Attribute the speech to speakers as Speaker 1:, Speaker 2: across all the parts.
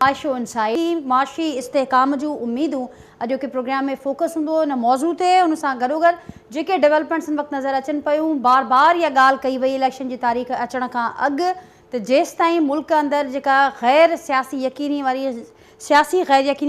Speaker 1: आशो इंसाई माशी इस्तेहकाम जो उम्मीदूं अॼु के प्रोग्राम में फोकस होंदो न मौजू ते उन सां गॾोगॾु जेके डेवलपमेंट्स वक्त नज़र अचनि पियूं बार बार या ॻाल्हि कई वई इलेक्शन जी तारीख़ अचण खां अॻु त जेसि ताईं मुल्क अंदरि जेका गैर सियासी यकीनी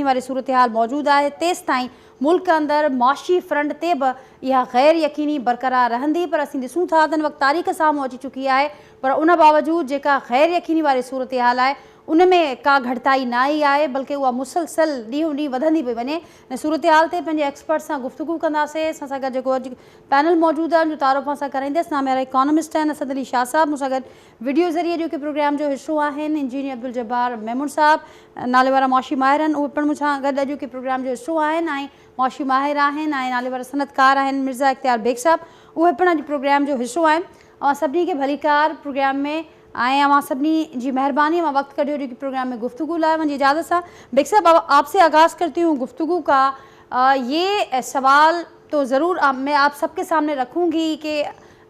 Speaker 1: वारी सूरत हाल मौजूदु आहे तेसि ताईं मुल्क अंदरि माशी फ्रंट ते बि इहा गैर यकीनी बरक़रार रहंदी। पर असीं ॾिसूं था त हिन वक़्तु तारीख़ साम्हूं अची चुकी आहे, पर उन बावजूदि जेका गैर यकीनी वारी सूरत हाल आहे उनमें का घटिताई न आई आहे, बल्कि उहा मुसलसल ॾींहों ॾींहुं वधंदी पई वञे। ऐं सूरत हाल ते पंहिंजे एक्सपर्ट सां गुफ्तगू कंदासीं। असां सां गॾु जेको अॼु पैनल मौजूदु आहे जो तारुफ़ सां कराईंदसि, नाम मेरा इकोनॉमिस्ट आहिनि असद अली शाह साहब, मूंसां गॾु वीडियो ज़रिए जो कि प्रोग्राम जो हिस्सो आहिनि इंजीनियर अब्दुल जब्बार मेमून साहब, नाले वारा मौशी माहिर आहिनि, उहे पिणु मूंसां गॾु अॼु के प्रोग्राम जो हिस्सो आहिनि। ऐं मौशी माहिर आहिनि ऐं नाले वारा सनतकार आहिनि मिर्ज़ा इख्तियार बेग साहब, उहे पिणु अॼु प्रोग्राम जो हिस्सो आहिनि। ऐं सभिनी खे भलीकार प्रोग्राम में आए अवां सभी जी मेहरबानी, मैं वक्त कढियो जो कि प्रोग्राम में गुफ्तगू लाए। मुझे इजाज़त सा बेग साहब आपसे आगाज़ करती हूँ गुफ्तगू का। ये सवाल तो ज़रूर मैं आप सबके सामने रखूँगी कि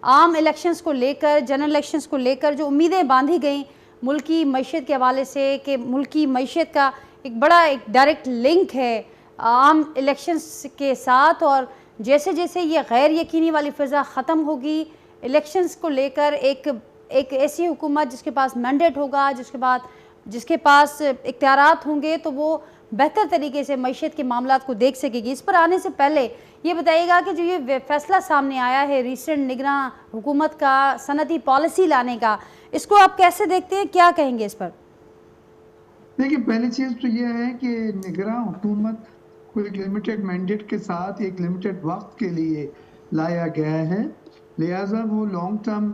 Speaker 1: आम इलेक्शंस को लेकर, जनरल इलेक्शंस को लेकर जो उम्मीदें बांधी गई मुल्की मईशत के हवाले से कि मुल्की मईशत का एक बड़ा एक डायरेक्ट लिंक है आम इलेक्शंस के साथ, और जैसे जैसे ये गैर यकीनी वाली फ़िज़ा ख़त्म होगी इलेक्शंस को लेकर एक ऐसी हुकूमत जिसके पास मैंडेट होगा, जिसके पास इख्तियारात होंगे, तो वो बेहतर तरीके से मईशत के मामलात को देख सकेगी। इस पर आने से पहले ये बताइएगा कि जो ये फैसला सामने आया है रिसेंट निगरान हुकूमत का सनती पॉलिसी लाने का, इसको आप कैसे देखते हैं, क्या कहेंगे इस पर?
Speaker 2: देखिए, पहली चीज़ तो ये है कि निगरान हुकूमत को एक लिमिटेड मैंडेट के साथ एक लिमिटेड वक्त के लिए लाया गया है, लिहाजा वो long term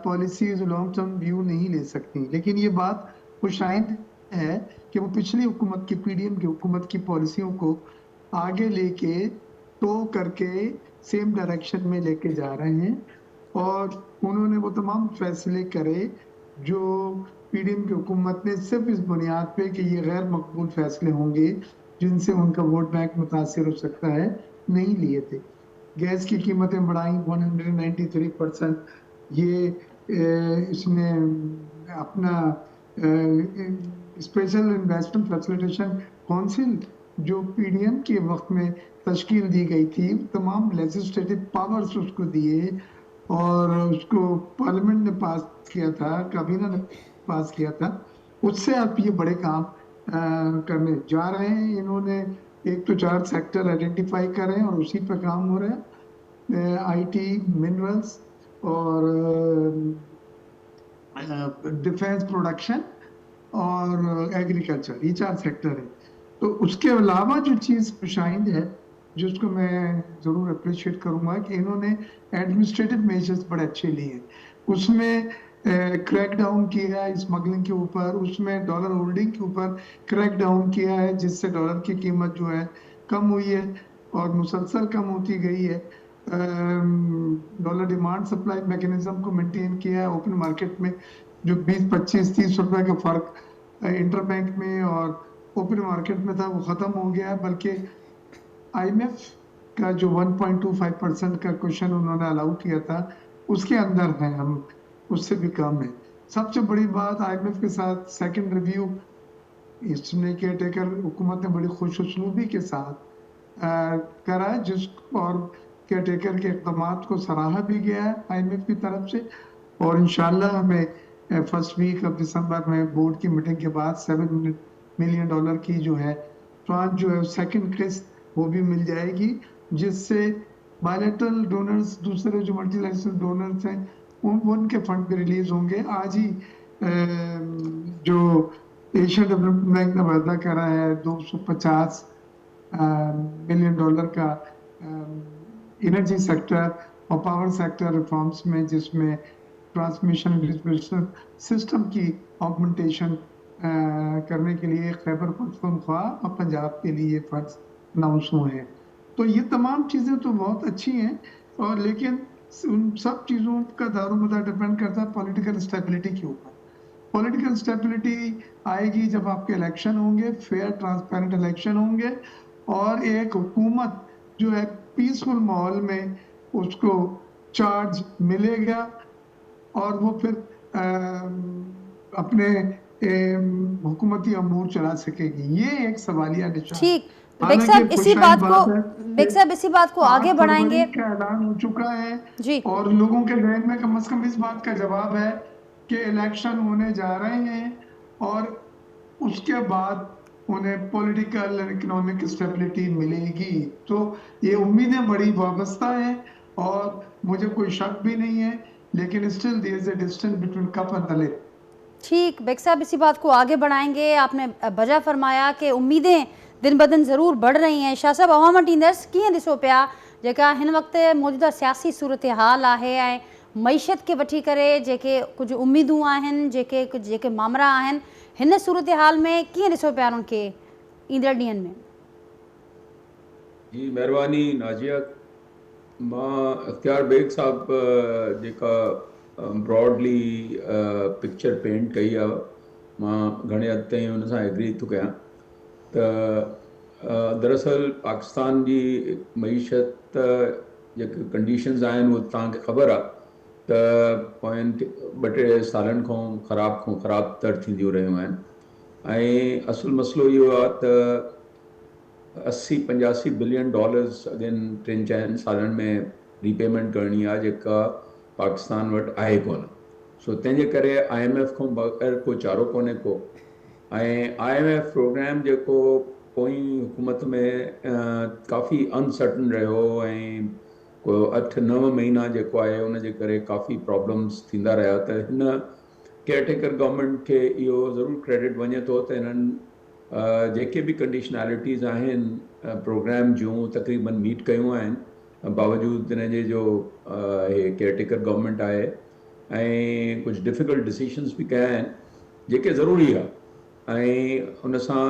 Speaker 2: policies long term view नहीं ले सकती। लेकिन ये बात खुशाइंद है कि वो पिछली हुकूमत की पीडीएम की हुकूमत की पॉलिसियों को आगे लेके टो करके सेम डायरेक्शन में लेके जा रहे हैं, और उन्होंने वो तमाम फैसले करे जो पीडीएम की हुकूमत ने सिर्फ इस बुनियाद पे कि ये गैर मकबूल फैसले होंगे जिनसे उनका वोट बैंक मुतासिर हो सकता है, नहीं लिए थे। गैस की कीमतें बढ़ाई 193%, ये इसने अपना स्पेशल इन्वेस्टमेंट फैसिलिटेशन काउंसिल जो पीडीएम के वक्त में तश्कील दी गई थी, तमाम लेजिस्लेटिव पावर्स उसको दिए और उसको पार्लियामेंट ने पास किया था, काबीना ने पास किया था। उससे आप ये बड़े काम करने जा रहे हैं। इन्होंने एक तो 4 सेक्टर आइडेंटिफाई करे हैं और उसी पर काम हो रहा है, आईटी, मिनरल्स और डिफेंस प्रोडक्शन और एग्रीकल्चर, ये 4 सेक्टर है। तो उसके अलावा जो चीज़ खुशाइंद है जिसको मैं ज़रूर अप्रिशिएट करूंगा कि इन्होंने एडमिनिस्ट्रेटिव मेजर्स बड़े अच्छे लिए। उसमें क्रैक डाउन किया है स्मगलिंग के ऊपर, उसमें डॉलर होल्डिंग के ऊपर क्रैक डाउन किया है जिससे डॉलर की कीमत जो है कम हुई है और मुसलसल कम होती गई है। डॉलर डिमांड सप्लाई मैकेनिज्म को मेंटेन किया है। ओपन मार्केट में जो 20, 25, 30 रुपए का फर्क इंटर बैंक में और ओपन मार्केट में था वो खत्म हो गया है, बल्कि आईएमएफ का जो 1.25% का क्वेश्चन उन्होंने अलाउ किया था उसके अंदर है, हम उससे भी कम है। सबसे बड़ी बात आईएमएफ के साथ सेकंड रिव्यू इसने केयर टेकर हुकूमत ने बड़ी खुशउस्लूबी के साथ करा, जिस और केयर टेकर के इक़दामात को सराहा भी गया है आईएमएफ की तरफ से। और इंशाल्लाह हमें फर्स्ट वीक ऑफ दिसंबर में बोर्ड की मीटिंग के बाद $7 मिलियन की जो है ट्रांच जो है सेकंड किस्त वो भी मिल जाएगी, जिससे बायलैटरल डोनर्स, दूसरे जो मल्टीलैटरल डोनर्स हैं उनके फंड भी रिलीज होंगे। आज ही जो एशिया डेवलपमेंट बैंक ने वादा करा है $250 मिलियन का एनर्जी सेक्टर और पावर सेक्टर रिफॉर्म्स में, जिसमें ट्रांसमिशन डिस्ट्रीब्यूशन सिस्टम की ऑगमेंटेशन करने के लिए खैबर पख्तूनख्वा और पंजाब के लिए फंड्स अनाउंस हुए हैं। तो ये तमाम चीज़ें तो बहुत अच्छी हैं, और लेकिन उन सब चीज़ों का दारोमदार डिपेंड करता है पॉलिटिकल स्टेबिलिटी के ऊपर। पॉलिटिकल स्टेबिलिटी आएगी जब आपके इलेक्शन होंगे, फेयर ट्रांसपेरेंट इलेक्शन होंगे, और एक हुकूमत जो है पीसफुल माहौल में उसको चार्ज मिलेगा और वो फिर अपने हुकूमती अमूर चला सकेगी, ये एक सवालिया निशान।
Speaker 1: ठीक, बेग
Speaker 2: हालांकि
Speaker 1: साहब इसी
Speaker 2: खुशहाल
Speaker 1: बात को
Speaker 2: बात है
Speaker 1: बेग
Speaker 2: कि
Speaker 1: साहब इसी बात को आगे
Speaker 2: 8 फरवरी
Speaker 1: बढ़ाएंगे।
Speaker 2: का ऐलान हो चुका है
Speaker 1: जी
Speaker 2: और लोगों के जहन में कम से कम इस बात का जवाब है कि इलेक्शन होने जा रहे हैं और उसके बाद उन्हें पॉलिटिकल एंड इकोनॉमिक स्टेबिलिटी मिलेगी। तो ये उम्मीदें बड़ी वाबस्ता हैं और मुझे कोई शक भी नहीं है, लेकिन still there is a distance between cup and the lip.
Speaker 1: ठीक, बेग साहब इसी बात को आगे बढ़ाएंगे। आपने बजा फरमाया कि उम्मीदें दिन ब दिन ज़रूर बढ़ रही हैं। शाह साहब अवाम वटंदड़ कीअं ॾिसो पिया जेका हिन वक़्तु मौजूदा सियासी सूरत हाल आहे ऐं मईशत खे वठी करे जेके कुझु उम्मीदूं आहिनि, जेके मामला आहिनि, हिन सूरत हाल में कीअं ॾिसो पिया उन्हनि खे ईंदड़ ॾींहंनि में?
Speaker 3: जी महिरबानी नाजिया। मां इख्तियार बेग साहब जेका ब्रॉडली पिक्चर पेंट कई आहे, मां घणे हद ताईं हुन सां एग्री थो कयां त दरअसल पाकिस्तान जी मईशत जेके कंडीशंस आहिनि उहे तव्हांखे ख़बर आहे त पोयनि 2-3 सालनि खां ख़राब तर थींदियूं रहियूं आहिनि। ऐं असुलु मसइलो इहो आहे त $80-85 बिलियन अॻियनि 3-4 सालनि में रीपेमेंट करणी आहे जेका पाकिस्तान वटि आहे कोन। सो तंहिंजे करे IMF खां बग़ैर को चारो कोन्हे को। ऐं IMF प्रोग्राम जेको पोई हुकूमत में काफ़ी अनसर्टन रहियो ऐं को 8-9 महीना जेको आहे उनजे करे काफ़ी प्रॉब्लम्स थींदा रहिया। त हिन केयरटेकर गवर्नमेंट खे इहो ज़रूरु क्रेडिट वञे थो त हिननि जेके बि कंडीशनैलिटीज़ आहिनि प्रोग्राम जूं तक़रीबन मीट कयूं आहिनि, बावजूदि हिनजे जो हे केयरटेकर गवर्नमेंट आहे ऐं कुझु डिफ़िकल्ट डिसीशंस बि कया आहिनि जेके ज़रूरी आहे। ऐं उन सां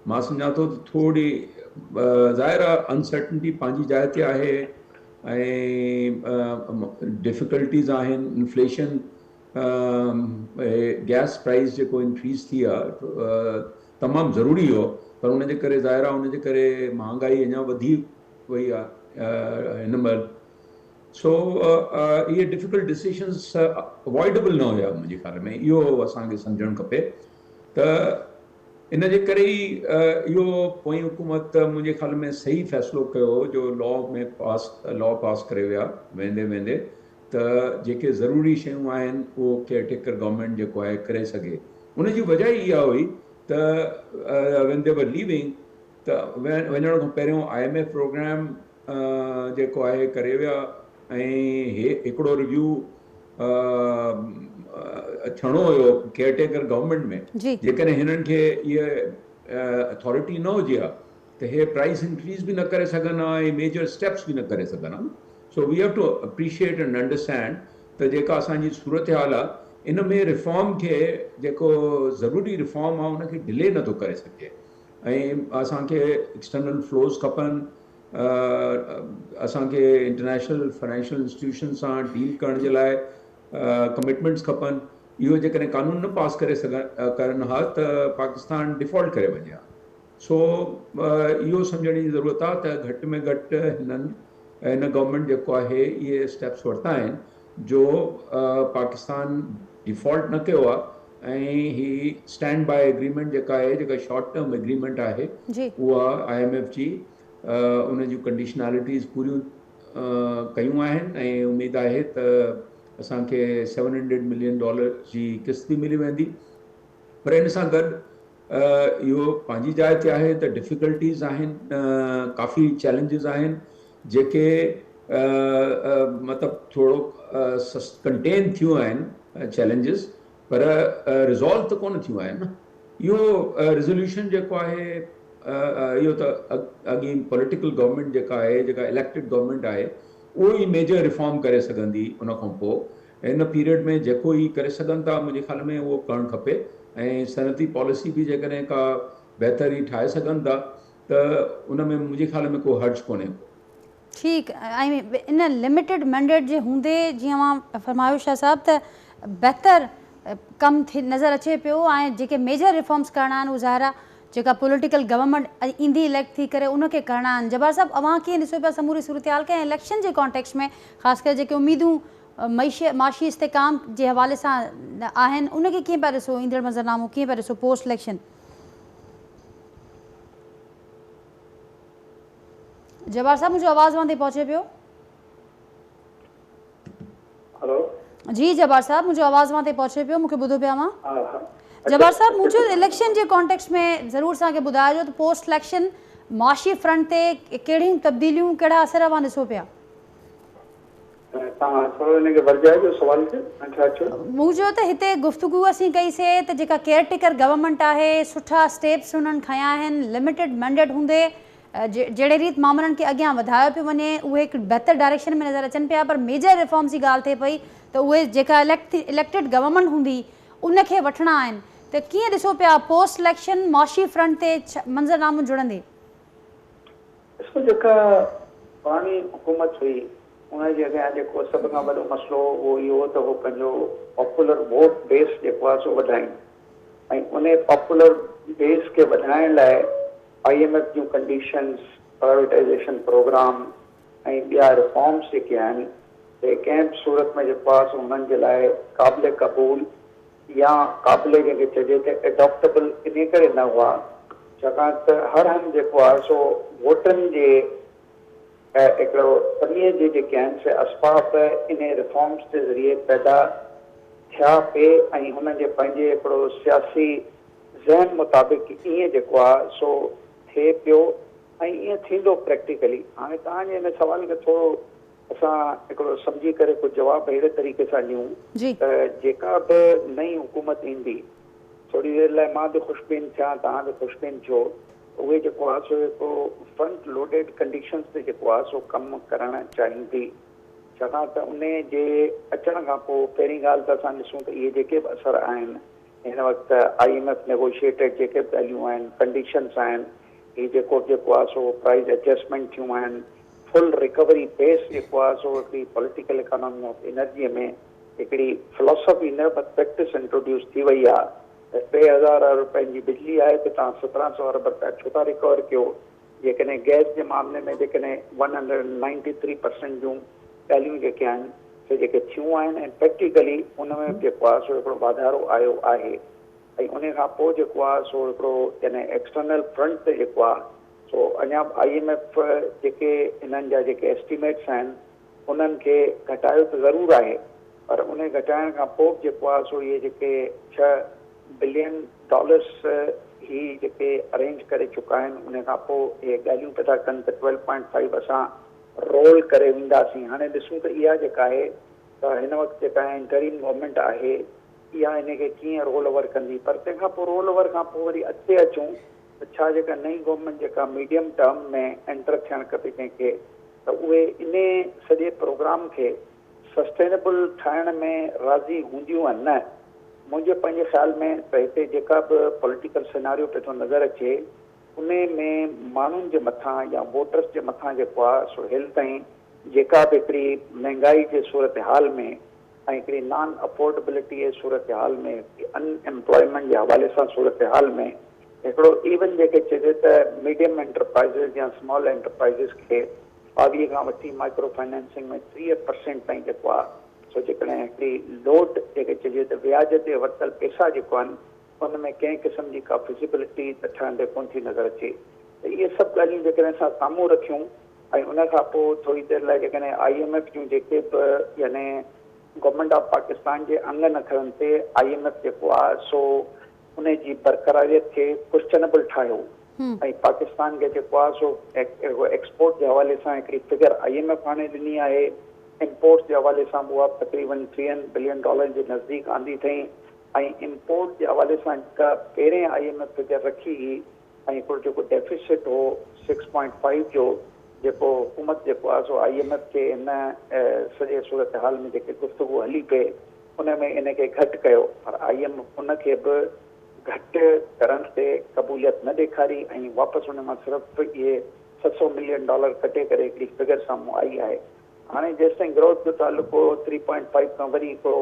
Speaker 3: मां सम्झां थो त थोरी ज़ाहिर आहे अनसर्टनिटी पंहिंजी जाइ ते आहे ऐं डिफ़िकल्टीज़ आहिनि। इन्फ्लेशन, गैस प्राइस जेको इंक्रीज़ थी आहे तमामु ज़रूरी हो, पर उनजे करे ज़ाहिर आहे उनजे करे महांगाई अञा वधी वई आहे हिन महिल। सो इहे डिफ़िकल्ट डिसीशंस अवॉइडेबल न हुया मुंहिंजे ख़्याल में, इहो असांखे सम्झणु खपे। त इन जे करे ई इहो पोई हुकूमत मुंहिंजे ख़्याल में सही फ़ैसिलो कयो जो लॉ पास करे विया वेंदे त जेके ज़रूरी शयूं आहिनि उहो केयरटेकर गवर्नमेंट जेको आहे करे सघे। उनजी वजह इहा हुई त when they were leaving त वञण खां पहिरियों IMF प्रोग्राम जेको आहे करे विया ऐं हिकिड़ो रिव्यू थियणो हुयो केयरटेकर गवर्नमेंट में।
Speaker 1: जी
Speaker 3: जेकॾहिं हिननि खे इहा अथॉरिटी न हुजे हा त हे प्राइस इंक्रीज़ बि न करे सघनि हा ऐं मेजर स्टेप्स बि न करे सघनि हा। So we have to appreciate and understand त जेका असांजी सूरत हाल आहे इन में रिफॉर्म खे जेको ज़रूरी रिफॉर्म आहे उनखे डिले नथो करे सघे ऐं असांखे एक्सटर्नल फ्लोस खपनि, असांखे इंटरनेशनल फाइनेंशियल इंस्टीट्यूशन सां डील करण जे लाइ कमिटमेंट्स खपनि। इहो जेकॾहिं कानून न पास करे करनि हा त पाकिस्तान डिफॉल्ट करे वञे हा। सो इहो सम्झण जी ज़रूरत आहे त घटि में घटि हिन गवर्नमेंट जेको आहे इहे स्टेप्स वरिता आहिनि जो पाकिस्तान डिफॉल्ट न कयो आहे ऐं ही स्टैंड बाय एग्रीमेंट जेका आहे, जेका शॉर्ट टर्म एग्रीमेंट आहे उहा IMF जी उन जूं कंडीशनैलिटीज़ पूरियूं कयूं आहिनि ऐं उमेदु आहे त असांखे $700 मिलियन जी किस्त बि मिली वेंदी। पर इन सां गॾु इहो पंहिंजी जाइ ते आहे त डिफ़िकल्टीज़ आहिनि, काफ़ी चैलेंजिस आहिनि जेके मतिलबु थोरो कंटेन थियूं आहिनि चैलेंजिस, पर रिज़ॉल्व त कोन थियूं आहिनि न। इहो रिज़ोल्यूशन जेको आहे इहो त अॻी पॉलिटिकल गवर्नमेंट जेका आहे, जेका इलेक्टेड गवर्नमेंट आहे, उहो ई मेजर रिफॉर्म करे सघंदी। उन खां पोइ हिन पीरियड में जेको ई करे सघनि था मुंहिंजे ख़्याल में उहो करणु खपे ऐं सनती पॉलिसी बि जेकॾहिं का बहितरी ठाहे सघनि था त उन में मुंहिंजे ख़्याल में को हर्ज कोन्हे।
Speaker 1: ठीकु, ऐं इन लिमिटेड मैंडेट जे हूंदे जीअं मां फरमायो शाह साहब त बहितर कमु नज़र अचे पियो ऐं जेके मेजर रिफॉर्म्स करणा आहिनि उहे ज़ाहिर आहे जेका पॉलिटिकल गवर्नमेंट ईंदी इलेक्ट थी करे उनखे करणा आहिनि। जब्बार साहब अवां कीअं ॾिसो पिया समूरी सूरत हाल खे इलेक्शन जे कॉन्टेक्स्ट में ख़ासि करे जेके उम्मीदूं माशी इस्तेकाम जे हवाले सां आहिनि, उनखे कीअं पिया ॾिसो? ईंदड़ मंज़रनामो कीअं पिया ॾिसो पोस्ट इलेक्शन? जवाहर साहब, मुंहिंजो आवाज़ वहां ताईं पहुचे पियो?
Speaker 4: हेलो
Speaker 1: जी जवाहर साहब, मुंहिंजो आवाज़ वहां ताईं पहुचे पियो? मूंखे ॿुधो पिया मां? जवाहर साहब, मुंहिंजो इलेक्शन जे कॉन्टेक्स्ट में ज़रूरु असांखे ॿुधाइजो त पोस्ट इलेक्शन माशी फ्रंट ते कहिड़ियूं तब्दीलियूं, कहिड़ा असर अवां ॾिसो पिया? मुंहिंजो त हिते गुफ़्तगू असीं कईसीं त जेका केयर टेकर गवर्नमेंट आहे, सुठा स्टेप्स उन्हनि खयां आहिनि, लिमिटेड मैंडेट हूंदे जहिड़े रीति मामलनि खे अॻियां वधायो पियो वञे, उहे हिकु बहितर डायरेक्शन में नज़र अचनि पिया। पर मेजर रिफॉर्म्स जी ॻाल्हि थिए पई त उहे जेका इलेक्टेड गवर्नमेंट हूंदी उनखे वठणा आहिनि। त कीअं ॾिसो पिया पोस्ट इलेक्शन माशी फ्रंट ते मंज़रनामो जुड़ंदे?
Speaker 4: ॾिसो, जेका पुराणी हुकूमत हुई उनजे अॻियां जेको सभ खां वॾो मसइलो उहो इहो त उहो पंहिंजो पॉपुलर वोट बेस जेको आहे सो वधाइनि, ऐं उन पॉपुलर बेस खे वधाइण लाइ IMF जूं कंडीशन्स, प्राइवेटाइज़ेशन प्रोग्राम ऐं ॿिया रिफॉर्म्स जेके आहिनि से कंहिं बि सूरत में जेको आहे सो उन्हनि जे लाइ क़ाबिल क़बूल या क़ाबिल जंहिंखे चइजे त एडॉप्टेबल इन करे न हुआ छाकाणि त हर हंधि जेको आहे सो वोटनि जे हिकिड़ो कमीअ जे जेके आहिनि से असबाब इन रिफॉर्म्स जे ज़रिए पैदा थिया पिए ऐं हुननि जे पंहिंजे हिकिड़ो सियासी ज़हन मुताबिक़ ईअं जेको आहे सो थिए पियो ऐं ईअं थींदो प्रैक्टिकली। हाणे तव्हांजे हिन सुवाल खे थोरो असां हिकिड़ो सम्झी करे कुझु जवाबु अहिड़े तरीक़े सां ॾियूं त जेका बि नई हुकूमत ईंदी, थोरी देरि लाइ मां बि ख़ुशबीन थियां, तव्हां बि ख़ुशबीन थियो, उहे जेको आहे सो हिकिड़ो फ्रंट लोडेड कंडीशन्स ते जेको आहे सो कमु करणु चाहींदी, छाकाणि त उन जे अचण खां पोइ पहिरीं ॻाल्हि त असां ॾिसूं त इहे जेके बि असर आहिनि हिन वक़्तु IMF नेगोशिएटेड जेके बि ॻाल्हियूं आहिनि, कंडीशन्स आहिनि, हीअ जेको आहे सो प्राइस एडजस्टमेंट थियूं आहिनि, फुल रिकवरी बेस जेको आहे सो हिकिड़ी पॉलिटिकल इकोनॉमी ऑफ एनर्जीअ में हिकिड़ी फिलोसफी न प्रैक्टिस इंट्रोड्यूस थी वई आहे त 3000 अरब जी बिजली आहे त तव्हां 1700 अरब रुपया छो था रिकवर कयो। जेकॾहिं गैस जे मामले में जेकॾहिं 193% जूं ॻाल्हियूं जेके आहिनि से जेके थियूं आहिनि ऐं प्रैक्टिकली उन में जेको आहे सो हिकिड़ो वाधारो आयो आहे। ऐं उन खां पोइ जेको आहे सो हिकिड़ो यानी एक्सटर्नल फ्रंट ते जेको आहे सो अञा IMF जेके इन्हनि जा जेके एस्टिमेट्स आहिनि उन्हनि खे घटायो त ज़रूरु आहे, पर उन घटाइण खां पोइ जेको आहे सो इहे जेके $6 बिलियन ही जेके अरेंज करे चुका आहिनि, उन खां पोइ इहे ॻाल्हियूं पिया था कनि त 12.5 असां रोल करे वेंदासीं। हाणे ॾिसूं त इहा जेका आहे त हिन वक़्तु जेका इंटरिम गवर्नमेंट आहे इहा इनखे कीअं रोल ओवर कंदी, पर तंहिंखां पोइ रोल ओवर खां पोइ वरी अॻिते अचूं त छा जेका नई गवर्नमेंट जेका मीडियम टर्म में एंटर थियणु खपे कंहिंखे त उहे इन सॼे प्रोग्राम खे सस्टेनेबल ठाहिण में राज़ी हूंदियूं आहिनि न। मुंहिंजे पंहिंजे ख़्याल में त हिते जेका बि पॉलिटिकल सिनारियो पियो थो नज़र अचे उन में माण्हुनि जे मथां या वोटर्स जे मथां जेको आहे सो हेल ताईं जेका बि हिकिड़ी महांगाई जे सूरत हाल में ऐं हिकिड़ी नॉन अफोर्डेबिलिटी जे सूरत हाल में, अनएम्प्लॉयमेंट जे हवाले सां सूरत हाल में हिकिड़ो इवन जेके चइजे त मीडियम एंटरप्राइज़िस या स्मॉल एंटरप्राइज़िस खे 22 खां वठी माइक्रो फाइनेंसिंग में 30% ताईं जेको आहे सो जेकॾहिं हिकिड़ी लोड जेके चइजे त व्याज ते वरितल पैसा जेको आहिनि उन में कंहिं क़िस्म जी का फिज़िबिलिटी त ठहंदे कोन थी नज़र अचे। त इहे सभु ॻाल्हियूं जेकॾहिं असां साम्हूं रखियूं ऐं उन खां पोइ थोरी देरि लाइ जेकॾहिं IMF जूं जेके बि यानी गवर्नमेंट ऑफ पाकिस्तान जे अंग नखरनि ते IMF जेको आहे सो उन जी बरक़रारियत खे क्वेश्चनेबल ठाहियो ऐं पाकिस्तान खे जेको आहे सो एक्सपोर्ट जे हवाले सां हिकिड़ी फिगर IMF हाणे ॾिनी आहे, इम्पोर्ट्स जे हवाले सां उहा तक़रीबन $3 बिलियन जे नज़दीक आंदी अथई ऐं इम्पोर्ट जे हवाले सां जेका पहिरें IMF फिगर रखी हुई ऐं हिकिड़ो जेको डेफिसिट हो 6.5 जो जेको हुकूमत जेको आहे सो IMF खे हिन सॼे सूरत हाल में जेके गुफ़्तगू हली पए उन में इनखे घटि कयो, पर IMF उनखे बि घटि करण ते क़बूलियत न ॾेखारी ऐं वापसि उन मां सिर्फ़ु इहे $700 मिलियन कटे करे हिकिड़ी फिगर साम्हूं आई आहे। हाणे जेसिताईं ग्रोथ जो तालुको 3.5 खां वरी हिकिड़ो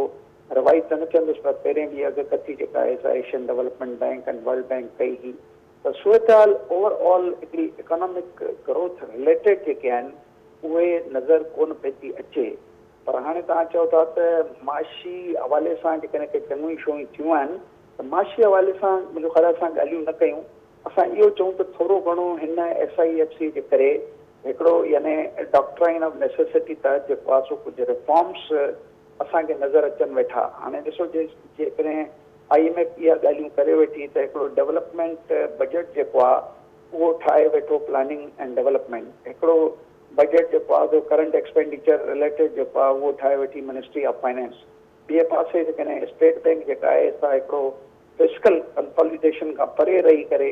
Speaker 4: रिवाइज त न थियंदुसि, पर पहिरें बि अॻु कथी जेका आहे सा Asian development bank and world bank कई हुई त सूरत हाल ओवरऑल हिकिड़ी इकोनॉमिक ग्रोथ रिलेटेड जेके आहिनि उहे नज़र कोन पई थी अचे। पर हाणे तव्हां चओ था त माशी हवाले सां जेकॾहिं के चङियूं ई शयूं थियूं आहिनि त माशी हवाले सां मुंहिंजो ख़्याल असां ॻाल्हियूं न कयूं। असां इहो चऊं त थोरो घणो हिन SIFC जे करे हिकिड़ो यानी डॉक्ट्राइन ऑफ नेसेसिटी तहत जेको आहे सो कुझु रिफॉर्म्स असांखे नज़र अचनि वेठा। हाणे ॾिसो जेकॾहिं IMF इहा ॻाल्हियूं करे वेठी त हिकिड़ो डेवलपमेंट बजट जेको आहे उहो ठाहे वेठो, प्लानिंग एंड डेवलपमेंट हिकिड़ो बजट जेको आहे करंट एक्सपेंडिचर रिलेटेड जेको आहे उहो ठाहे वेठी मिनिस्ट्री ऑफ फाइनेंस। ॿिए पासे जेकॾहिं स्टेट बैंक जेका आहे सा हिकिड़ो फिस्कल कंसोलिडेशन खां परे रही करे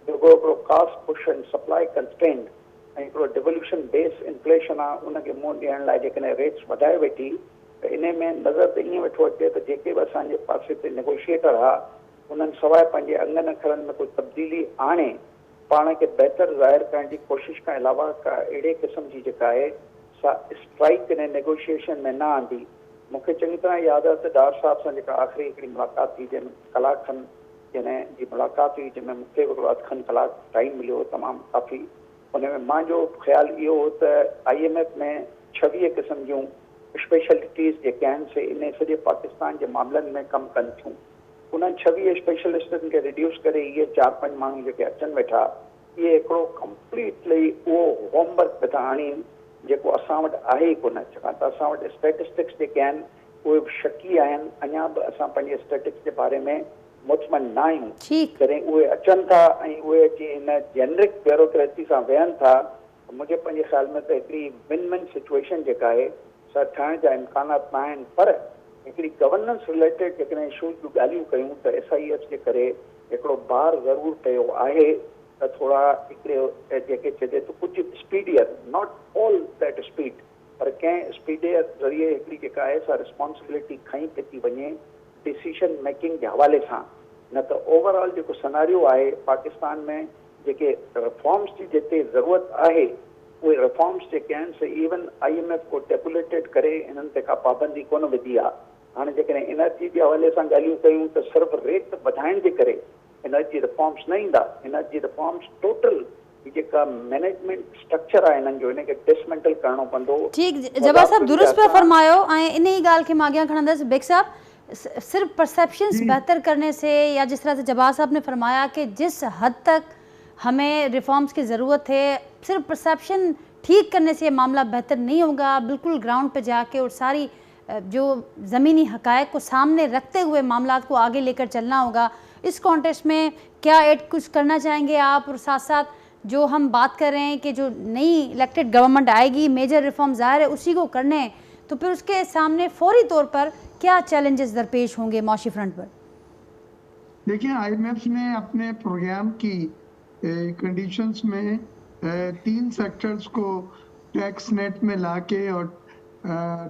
Speaker 4: जेको हिकिड़ो cost push and supply constraint ऐं हिकिड़ो डिवोल्यूशन बेस इन्फ्लेशन आहे उनखे मुंहुं ॾियण लाइ जेकॾहिं रेट्स वधाए वेठी त इन में नज़र त ईअं वेठो अचे त जेके बि असांजे पासे ते नेगोशिएटर आहे उन्हनि सवाइ पंहिंजे अंगनि अखरनि में कोई तब्दीली आणे पाण खे बहितर ज़ाहिर करण जी कोशिशि खां अलावा का अहिड़े क़िस्म जी जेका आहे सा स्ट्राइक इन नेगोशिएशन में न आंदी। मूंखे चङी तरह यादि आहे त डार साहिब सां जेका आख़िरी हिकिड़ी मुलाक़ात थी जंहिंमें कलाक खनि जॾहिं जी मुलाक़ात हुई जंहिंमें मूंखे हिकिड़ो अधु खनि कलाक टाइम मिलियो तमामु काफ़ी। उन में मुंहिंजो ख़्यालु इहो हो त IMF में 26 क़िस्म जूं स्पेशलिटीज़ जेके आहिनि से इन सॼे पाकिस्तान जे मामलनि में कमु कनि थियूं। उन्हनि 26 स्पेशलिस्टनि खे रिड्यूस करे इहे 4-5 माण्हू जेके अचनि वेठा इहे हिकिड़ो कंप्लीटली उहो होमवर्क वेठा आणीनि जेको असां वटि आहे ई कोन। छाकाणि त असां वटि स्टेटिस्टिक्स जेके आहिनि उहे शकी आहिनि, अञा बि असां पंहिंजे स्टेटिस्टिक्स जे बारे में मुतमइन न आहियूं। जॾहिं उहे अचनि था ऐं उहे अची हिन जेनरिक ब्यूरोक्रेसी सां वेहनि था मुंहिंजे पंहिंजे ख़्याल में त हिकिड़ी विन विन सिचुएशन जेका आहे सा ठहण जा इम्कानात न आहिनि। पर हिकिड़ी गवर्नेंस रिलेटेड जेकॾहिं इशूज़ जूं ॻाल्हियूं कयूं त SIF जे करे हिकिड़ो बार ज़रूरु पियो आहे त थोरा हिकिड़े जेके चइजे त कुझु speedier, not all that speed, पर कंहिं स्पीडियर ज़रिए हिकिड़ी जेका आहे सा रिस्पॉन्सिबिलिटी खई पई थी वञे डिसीशन मेकिंग जे हवाले सां। न त ओवरऑल जेको सिनारियो आहे पाकिस्तान में जेके रिफॉर्म्स जी जिते ज़रूरत आहे उहे रिफॉर्म्स जेके आहिनि से इवन IMF को टेबुलेटेड करे इन्हनि ते का पाबंदी कोन विधी आहे। हाणे जेकॾहिं एनर्जी जे हवाले सां ॻाल्हियूं कयूं त सिर्फ़ु रेट वधाइण जे करे एनर्जी रिफॉर्म्स न ईंदा। एनर्जी रिफॉर्म्स टोटल जेका मैनेजमेंट स्ट्रक्चर आहे हिननि जो इनखे डिसमेंटल करणो पवंदो।
Speaker 1: ठीकु जवाब साहब दुरुस्त पे फरमायो ऐं इन ई ॻाल्हि खे मां अॻियां खणंदसि। बेग साहब सिर्फ परसेप्शंस बेहतर करने से या जिस तरह से जवाब साहब ने फरमाया कि जिस हद तक हमें रिफॉर्म्स की ज़रूरत है सिर्फ परसेप्शन ठीक करने से ये मामला बेहतर नहीं होगा, बिल्कुल ग्राउंड पे जाके और सारी जो ज़मीनी हक़ाइक़ को सामने रखते हुए मामलात को आगे लेकर चलना होगा। इस कॉन्टेक्स्ट में क्या ऐड कुछ करना चाहेंगे आप? और साथ साथ जो हम बात कर रहे हैं कि जो नई इलेक्टेड गवर्नमेंट आएगी मेजर रिफॉर्म ज़ाहिर है उसी को करने हैं, तो फिर उसके सामने फौरी तौर पर क्या चैलेंजेस दरपेश होंगे माशी फ्रंट पर?
Speaker 2: देखिए IMF ने अपने प्रोग्राम की कंडीशंस में 3 सेक्टर्स को टैक्स नेट में लाके और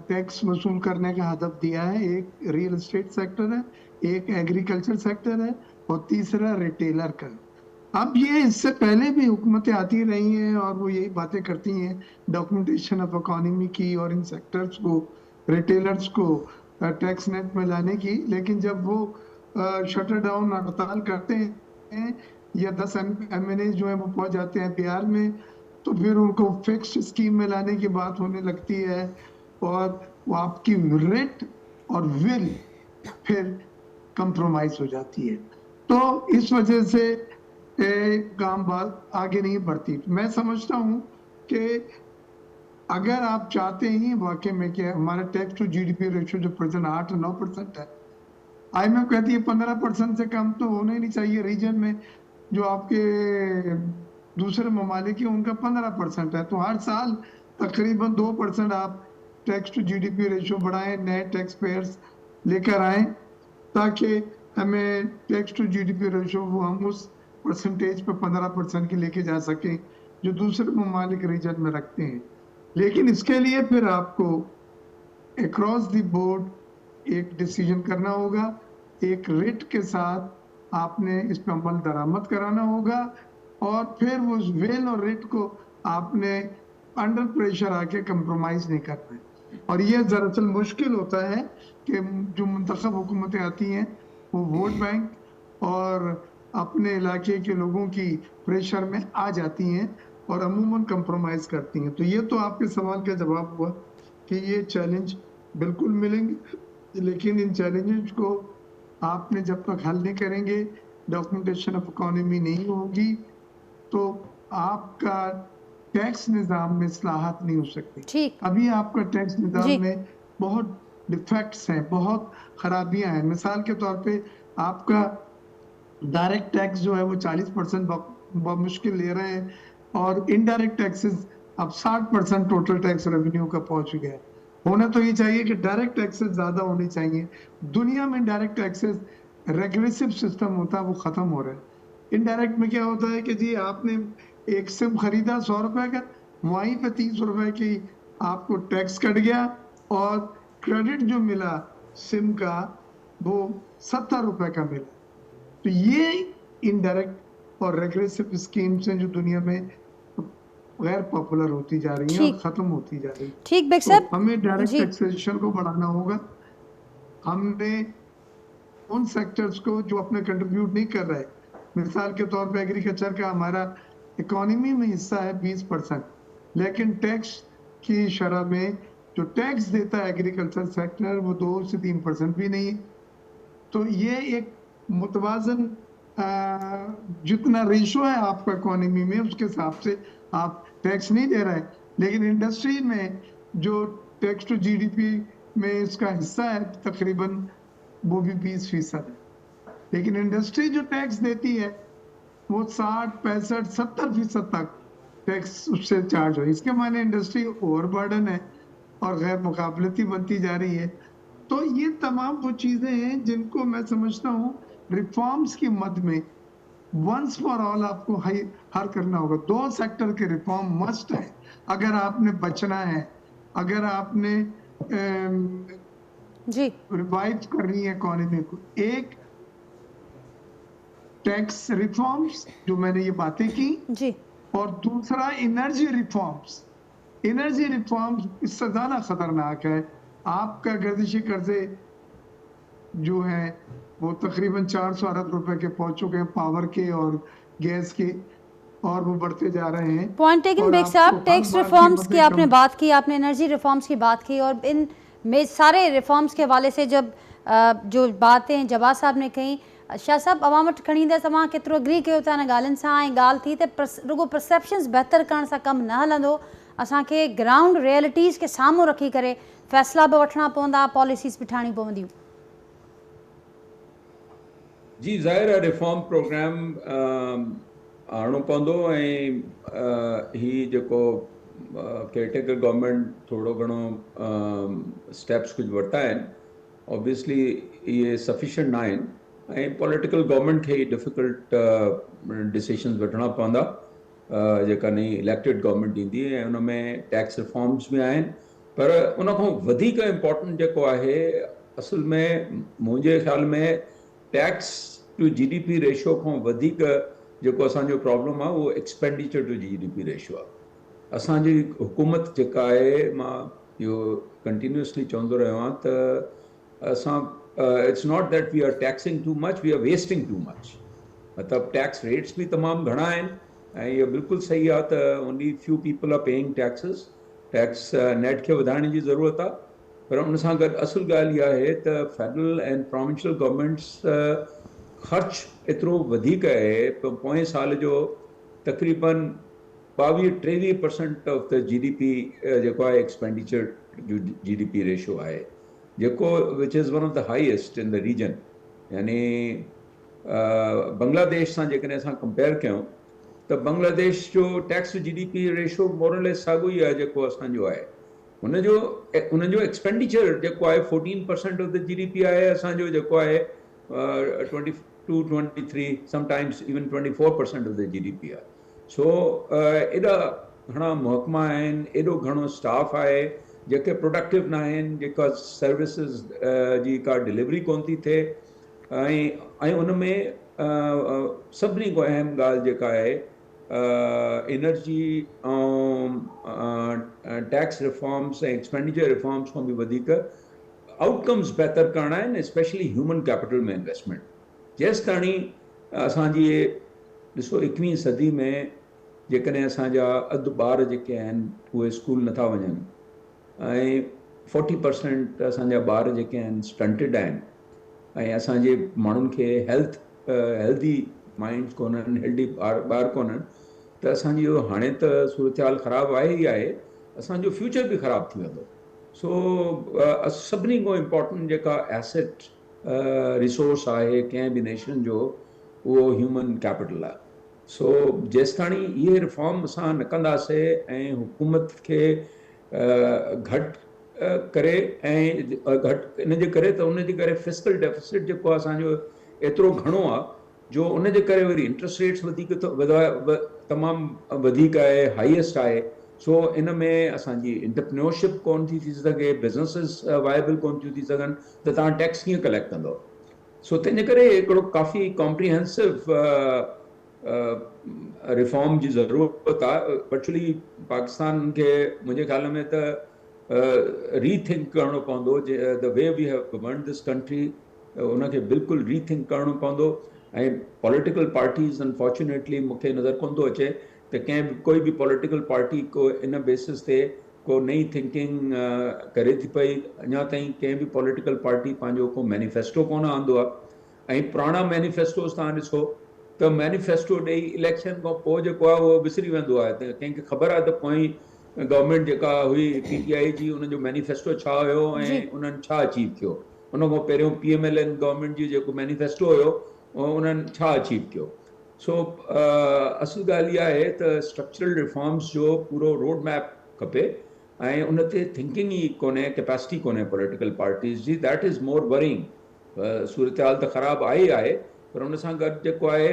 Speaker 2: टैक्स वसूल करने का हदफ दिया है। एक रियल एस्टेट सेक्टर है, एक एग्रीकल्चर सेक्टर है और तीसरा रिटेलर का। अब ये इससे पहले भी हुकूमतें आती रही हैं और वो यही बातें करती हैं डॉक्यूमेंटेशन ऑफ इकोनॉमी की और इन सेक्टर्स को रिटेलर्स को टैक्स नेट में लाने की। लेकिन जब वो शटर डाउन हड़ताल करते हैं या 10 MNA जो है वो पहुंच जाते हैं बिहार में, तो फिर उनको फिक्स्ड स्कीम में लाने की बात होने लगती है और वो आपकी रेट और विल फिर कंप्रोमाइज हो जाती है। तो इस वजह से काम बात आगे नहीं बढ़ती। मैं समझता हूँ कि अगर आप चाहते हैं वाकई में कि हमारा टैक्स टू GDP रेशियो जो प्रेजेंट 8 और 9% है, IMF कहती है 15% से कम तो होना ही नहीं चाहिए। रीजन में जो आपके दूसरे ममालिक हैं उनका 15% है, तो हर साल तकरीबन 2% आप टैक्स टू GDP रेशियो बढ़ाएं, नए टैक्स पेयर्स लेकर आए ताकि हमें टैक्स टू GDP रेशियो वो हम उस परसेंटेज पे 15% की लेके जा सकें जो दूसरे ममालिक रीजन में रखते हैं। लेकिन इसके लिए फिर आपको अक्रॉस द बोर्ड एक डिसीजन करना होगा, एक रेट के साथ आपने इस पर अमल दरामद कराना होगा और फिर वो वेल और रेट को आपने अंडर प्रेशर आके कंप्रोमाइज नहीं करना है। और ये दरअसल मुश्किल होता है कि जो मुंतखब हुकूमतें आती हैं वो वोट बैंक और अपने इलाके के लोगों की प्रेशर में आ जाती हैं और अमूमन कंप्रोमाइज करती हैं। तो ये तो आपके सवाल का जवाब हुआ। कि ये चैलेंज बिल्कुल मिलेंगे, लेकिन इन चैलेंजेस को आपने जब तक हल नहीं करेंगे, डॉक्यूमेंटेशन ऑफ इकोनॉमी नहीं होगी, तो आपका टैक्स निज़ाम में इस्लाहत नहीं हो सकती।
Speaker 1: ठीक
Speaker 2: अभी आपका टैक्स निज़ाम
Speaker 1: जी
Speaker 2: में बहुत डिफेक्ट्स हैं, बहुत खराबियां हैं। मिसाल के तौर पे आपका डायरेक्ट टैक्स जो है वो 40% मुश्किल ले रहे हैं, और इनडायरेक्ट टैक्सेस अब 60% टोटल टैक्स रेवेन्यू का पहुंच गया है। होना तो ये चाहिए कि डायरेक्ट टैक्सेस ज्यादा होने चाहिए। दुनिया में डायरेक्ट टैक्सेस रेग्रेसिव सिस्टम होता है, वो खत्म हो रहा है। इनडायरेक्ट में क्या होता है कि जी आपने एक सिम खरीदा 100 रुपए का, वहीं पे 30 रुपए की आपको टैक्स कट गया, और क्रेडिट जो मिला सिम का वो 70 रुपए का मिला। तो ये इनडायरेक्ट और रेग्रेसिव स्कीम्स हैं जो दुनिया में गैर पॉपुलर होती जा रही हैं और
Speaker 1: ठीक
Speaker 2: खत्म होती जा रही हैं।
Speaker 1: ठीक बेग
Speaker 2: तो
Speaker 1: साहब
Speaker 2: हमें डायरेक्ट
Speaker 1: जी
Speaker 2: टैक्सेशन को बढ़ाना होगा। हमने उन सेक्टर्स को जो अपने कंट्रीब्यूट नहीं कर रहे, मिसाल के तौर पे एग्रीकल्चर का हमारा इकोनॉमी में हिस्सा है 20%, लेकिन टैक्स की शरह में जो टैक्स देता है एग्रीकल्चर सेक्टर वो 2 से 3% भी नहीं है। तो ये एक मुतवाजन जितना रेशो है आपका इकोनॉमी में, उसके हिसाब से आप टैक्स नहीं दे रहे, लेकिन इंडस्ट्री में जो टैक्स टू जीडीपी में इसका हिस्सा है तकरीबन वो भी 20% है, लेकिन इंडस्ट्री जो टैक्स देती है वो 60, 65, 70% तक टैक्स उससे चार्ज हो। इसके माने इंडस्ट्री ओवरबर्डन है और गैर मुकाबलती बनती जा रही है। तो ये तमाम वो चीजें हैं जिनको मैं समझता हूँ रिफॉर्म्स की मद में वंस फॉर ऑल आपको हल करना होगा। 2 सेक्टर के रिफॉर्म मस्ट है अगर आपने बचना है, अगर आपने
Speaker 1: जी
Speaker 2: रिवाइव करनी है इकोनॉमी को। एक टैक्स रिफॉर्म्स जो मैंने ये बातें की,
Speaker 1: जी
Speaker 2: और दूसरा एनर्जी रिफॉर्म्स। एनर्जी रिफॉर्म्स इससे ज्यादा खतरनाक है। आपका गर्दिशी कर्जे जो है वो तकरीबन 400 अरब रुपए के पहुंच चुके हैं, पावर के और गैस के, और वो बढ़ते जा रहे हैं।
Speaker 1: पॉइंट टेकन
Speaker 2: और
Speaker 1: बेग
Speaker 2: आपको
Speaker 1: साहब,
Speaker 2: हर
Speaker 1: टैक्स
Speaker 2: बार
Speaker 1: रिफॉर्म्स की
Speaker 2: कीमतें
Speaker 1: आपने
Speaker 2: कम।
Speaker 1: बात की, आपने एनर्जी रिफॉर्म्स की बात की, और इन में सारे रिफॉर्म्स के हवाले से जब जो बातें जवाब साहब ने कही, शाह साहब अवाम वटि खणी ईंदसि, तव्हां केतिरो एग्री कयो था हिन ॻाल्हियुनि सां, ऐं ॻाल्हि थी त रुगो परसेप्शन्स बहितर करण सां कमु न हलंदो, असांखे ग्राउंड रियलिटीज़ खे साम्हूं रखी करे फ़ैसिला बि वठणा पवंदा, पॉलिसीज़ बि ठाहिणी पवंदियूं।
Speaker 3: जी ज़ाहिर आहे रिफॉर्म प्रोग्राम आणो पवंदो, ऐं ही जेको केयरटेकर गवर्नमेंट थोरो घणो स्टेप्स कुझु वरिता आहिनि, ऑब्वियसली इहे सफिशिएंट न आहिनि, ऐं पॉलिटिकल गवर्नमेंट खे डिफ़िकल्ट डिसीशंस वठणा पवंदा जेका नई इलेक्टेड गवर्नमेंट ईंदी, ऐं उन में टैक्स रिफॉर्म्स बि आहिनि। पर उन खां वधीक इम्पोर्टेंट जेको आहे असल में मुंहिंजे ख़्याल में टैक्स टू जीडीपी रेशियो खां वधीक जेको असांजो प्रॉब्लम आहे उहो एक्सपेंडिचर टू जीडीपी रेशियो आहे। असांजी हुकूमत जेका आहे, मां इहो कंटिन्यूसली चवंदो रहियो आहियां त असां it's not that we are taxing too much, we are wasting too much. मतिलबु टैक्स रेट्स बि तमामु घणा आहिनि, ऐं इहो बिल्कुलु सही आहे त only few people are paying taxes. Tax net खे वधाइण जी ज़रूरत आहे, पर उन सां गॾु असुल ॻाल्हि इहा आहे त फेडरल एंड प्रोविंशियल गवर्नमेंट्स ख़र्च एतिरो वधीक आहे, पोएं साल जो तक़रीबन 22-23% ऑफ द जीडीपी जेको आहे एक्सपेंडिचर जो जीडीपी रेशियो आहे, जेको which is one of the highest in the region. यानी बांग्लादेश सां जेकॾहिं असां कंपेयर कयूं त बांग्लादेश जो टैक्स टू जीडीपी रेशियो मोरलेस साॻियो ई आहे जेको असांजो आहे। उनजो एक्सपेंडिचर जेको आहे 14% ऑफ द जीडीपी आहे, असांजो जेको आहे 22-23, sometimes even 24% of the GDP आहे। सो एॾा घणा महकमा आहिनि, एॾो घणो स्टाफ आहे जेके प्रोडक्टिव न आहिनि, जेका सर्विसिस जी का डिलीवरी कोन थी थिए, ऐं उन में सभिनी खां अहम ॻाल्हि जेका आहे एनर्जी ऐं टैक्स रिफॉर्म्स ऐं एक्सपेंडिचर रिफॉर्म्स खां बि वधीक आउटकम्स बहितर करणा आहिनि, स्पेशली ह्यूमन कैपिटल में इन्वेस्टमेंट। जेसि ताणी असांजी ॾिसो 21वीं सदी में जेकॾहिं असांजा अधु ॿार जेके आहिनि उहे स्कूल नथा वञनि, ऐं 40% असांजा ॿार जेके आहिनि स्टंटेड आहिनि ऐं असांजे माण्हुनि खे हेल्दी माइंड्स कोन्हनि, हेल्दी ॿार कोन्हनि, त असांजी इहो हाणे त सूरत हाल ख़राबु आहे ई आहे, असांजो फ्यूचर बि ख़राबु थी वेंदो। सो सभिनी खां इम्पोर्टेंट जेका एसेट रिसोर्स आहे कंहिं बि नेशन जो, उहो ह्यूमन कैपिटल आहे। सो जेसिताणी इहे रिफॉर्म असां न कंदासीं ऐं हुकूमत खे घटि करे ऐं घटि इनजे करे त उनजे करे फिस्कल डेफिसिट जेको आहे असांजो एतिरो घणो आहे जो उनजे करे वरी इंट्रस्ट रेट्स वधीक तमामु वधीक आहे, हाईएस्ट आहे। सो इन में असांजी एंटरप्रेन्योरशिप कोन थी सघे, बिज़नेसिस वायबल कोन थियूं थी सघनि, त तव्हां टैक्स कीअं कलेक्ट कंदव? सो तंहिंजे करे हिकिड़ो काफ़ी कॉम्प्रिहेंसिव रिफॉर्म जी ज़रूरत आहे। वर्चुअली पाकिस्तान खे मुंहिंजे ख़्याल में त रीथिंक करणो पवंदो, the way we have govern this country, उनखे बिल्कुलु रीथिंक करणो पवंदो। ऐं पॉलिटिकल पार्टीज़ अनफॉर्चुनेटली मूंखे नज़र कोन थो अचे त कोई बि पॉलिटिकल पार्टी को इन बेसिस ते को नई थिंकिंग करे थी पई। अञा ताईं कंहिं बि पॉलिटिकल पार्टी पंहिंजो को मैनिफेस्टो कोन आंदो आहे। ऐं पुराणा मैनिफेस्टोस तव्हां ॾिसो त मैनिफेस्टो ॾेई इलेक्शन खां पोइ जेको आहे उहो विसरी वेंदो आहे। त कंहिंखे ख़बर आहे त पोइ गवर्नमेंट जेका हुई PTI जी, उनजो मैनिफेस्टो छा हुयो ऐं उन्हनि छा अचीव थियो। उन खां पहिरियों PMLN गवर्नमेंट जी जेको मैनिफेस्टो हुयो उन्हनि छा अचीव कयो। सो असुल ॻाल्हि इहा आहे त स्ट्रक्चरल रिफॉर्म्स जो पूरो रोड मैप खपे ऐं उन ते थिंकिंग ई कोन्हे, कैपेसिटी कोन्हे पॉलिटिकल पार्टीज़ जी। That is more worrying. सूरत हाल त ख़राबु आहे ई आहे, पर उन सां गॾु जेको आहे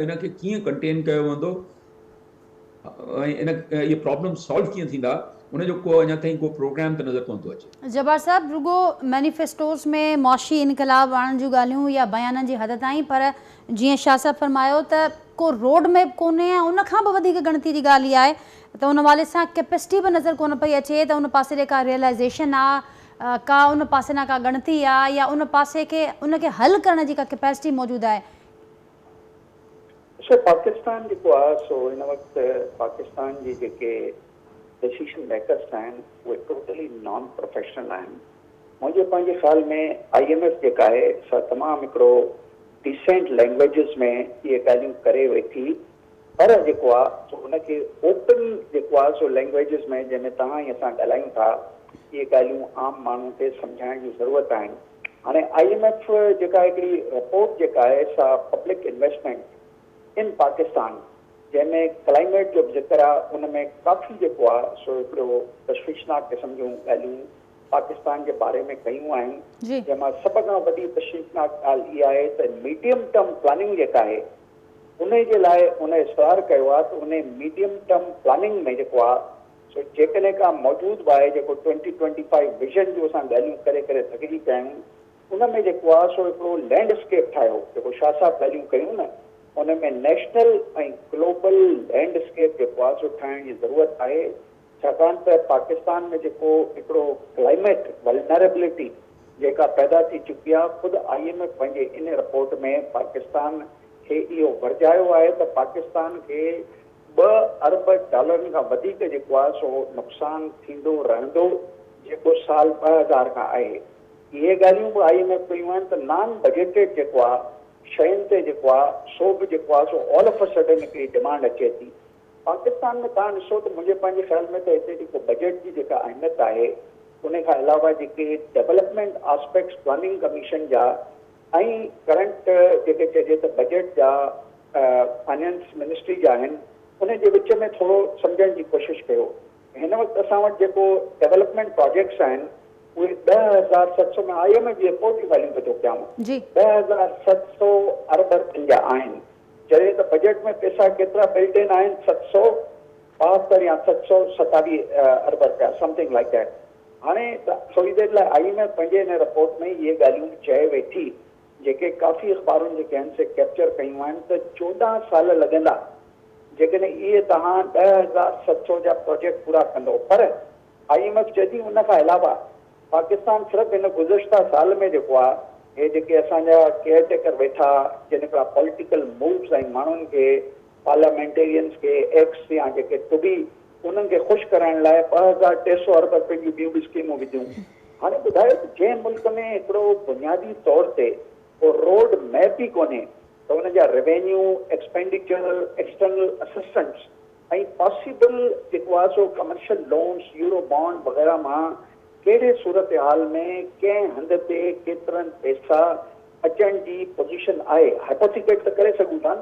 Speaker 3: इनखे कीअं कंटेन कयो वेंदो ऐं इहे प्रॉब्लम सॉल्व कीअं थींदा, उनजो को अञा ताईं को प्रोग्राम त नज़र कोन थो अचे।
Speaker 1: जब्बार साहब, रुगो मैनिफेस्टोस में मुआशी इनकलाब आणण जूं ॻाल्हियूं या बयाननि जी हद ताईं, पर जीअं शाह साहब फरमायो त को रोड मैप कोन्हे ऐं उन खां बि वधीक ॻणती जी ॻाल्हि इहा आहे त उन वाले सां कैपेसिटी बि नज़र कोन पई अचे त उन पासे जेका रियलाइज़ेशन आहे, का उन पासे ना का ॻणती आहे या उन पासे खे उनखे हल करण जी का कैपेसिटी मौजूदु आहे?
Speaker 4: सो पाकिस्तान जेको आहे सो हिन वक़्तु पाकिस्तान जी जेके डिसीशन मेकर्स आहिनि उहे टोटली नॉन प्रोफेशनल आहिनि। मुंहिंजे पंहिंजे ख़्याल में IMF जेका आहे सा तमामु हिकिड़ो डिसेंट लैंग्वेजिस में इहे ॻाल्हियूं करे वेठी, पर जेको आहे सो हुनखे ओपन जेको आहे सो लैंग्वेजिस में जंहिंमें तव्हां ऐं असां ॻाल्हायूं था, इहे ॻाल्हियूं आम माण्हू खे सम्झाइण जी ज़रूरत आहिनि। हाणे IMF जेका हिकिड़ी रिपोर्ट जेका आहे सा पब्लिक इन्वेस्टमेंट इन पाकिस्तान, जंहिंमें क्लाइमेट जो ज़िक्र आहे, उनमें काफ़ी जेको आहे सो हिकिड़ो तशवीशनाक क़िस्म जूं ॻाल्हियूं पाकिस्तान जे बारे में कयूं आहिनि। जंहिंमां सभ खां वॾी तशवीशनाक ॻाल्हि इहा आहे त मीडियम टर्म प्लानिंग जेका आहे उन जे लाइ उन इज़हार कयो आहे त उन मीडियम टर्म प्लानिंग में जेको आहे सो जेकॾहिं का मौजूदु आहे जेको 2025 विजन जो असां ॻाल्हियूं करे करे थकिजी पिया आहियूं, उन में जेको आहे सो हिकिड़ो लैंडस्केप ठाहियो, जेको शाह साहब ॻाल्हियूं कयूं न, उन में नेशनल ऐं ग्लोबल लैंडस्केप जेको आहे सो ठाहिण जी ज़रूरत आहे। छाकाणि त पाकिस्तान में जेको हिकिड़ो क्लाइमेट वल्नरेबिलिटी जेका पैदा थी चुकी आहे, ख़ुदि IMF पंहिंजे इन रिपोर्ट में पाकिस्तान खे इहो वर्जायो आहे त पाकिस्तान खे $2 अरब खां वधीक जेको आहे सो नुक़सानु थींदो रहंदो जेको साल 2000 खां आहे। इहे ॻाल्हियूं बि IMF कयूं आहिनि त नॉन बजटेड जेको आहे शयुनि ते जेको आहे सो बि जेको आहे so all of a sudden हिकिड़ी डिमांड अचे थी। पाकिस्तान में तव्हां ॾिसो त मुंहिंजे पंहिंजे ख़्याल में त हिते जेको बजट जी जेका अहमियत आहे, उन खां अलावा जेके डेवलपमेंट आस्पेक्ट्स प्लानिंग कमीशन जा ऐं करंट जेके चइजे त बजट जा फाइनेंस मिनिस्ट्री जा आहिनि, उन जे विच में थोरो सम्झण जी कोशिशि कयो। हिन वक़्तु असां वटि जेको डेवलपमेंट प्रोजेक्ट्स आहिनि उहे 10,700 में IMF जी रिपोर्ट जी ॻाल्हियूं थो कयां, 10,700 अरब जा आहिनि। जॾहिं त बजट में पैसा केतिरा बिल्ड इन आहिनि, 772 या 727 अरब रुपया, समथिंग लाइक दैट। हाणे थोरी देरि लाइ IMF पंहिंजे हिन रिपोर्ट में इहे ॻाल्हियूं चए वेठी, जेके काफ़ी अख़बारुनि जेके आहिनि से कैप्चर कयूं आहिनि, त 14 साल लॻंदा जेकॾहिं इहे तव्हां 10,700 जा प्रोजेक्ट पूरा कंदो। पर IMF चए उन खां अलावा पाकिस्तान सिर्फ़ु हिन गुज़िश्ता साल में जेको आहे, हे जेके असांजा केयरटेकर वेठा जिन हिकिड़ा पॉलिटिकल मूव्स ऐं माण्हुनि खे पार्लियामेंटेरियंस खे एक्स या जेके टू बी उन्हनि खे ख़ुशि करण लाइ 2300 अरब रुपए जी ॿियूं बि स्कीमूं विधियूं। हाणे ॿुधायो त जंहिं मुल्क में हिकिड़ो बुनियादी तौर ते को रोड मैप ई कोन्हे त हुन जा रेवेन्यू, एक्सपेंडिचर, एक्सटर्नल असिस्टेंट्स ऐं पॉसिबल जेको आहे सो कमर्शियल लोन्स, यूरो बॉन्ड वग़ैरह मां कहिड़े सूरत हाल में कंहिं हंध ते केतिरनि पैसा अचण जी पोजीशन आहे, हाइपोथिकेट त करे सघूं था न।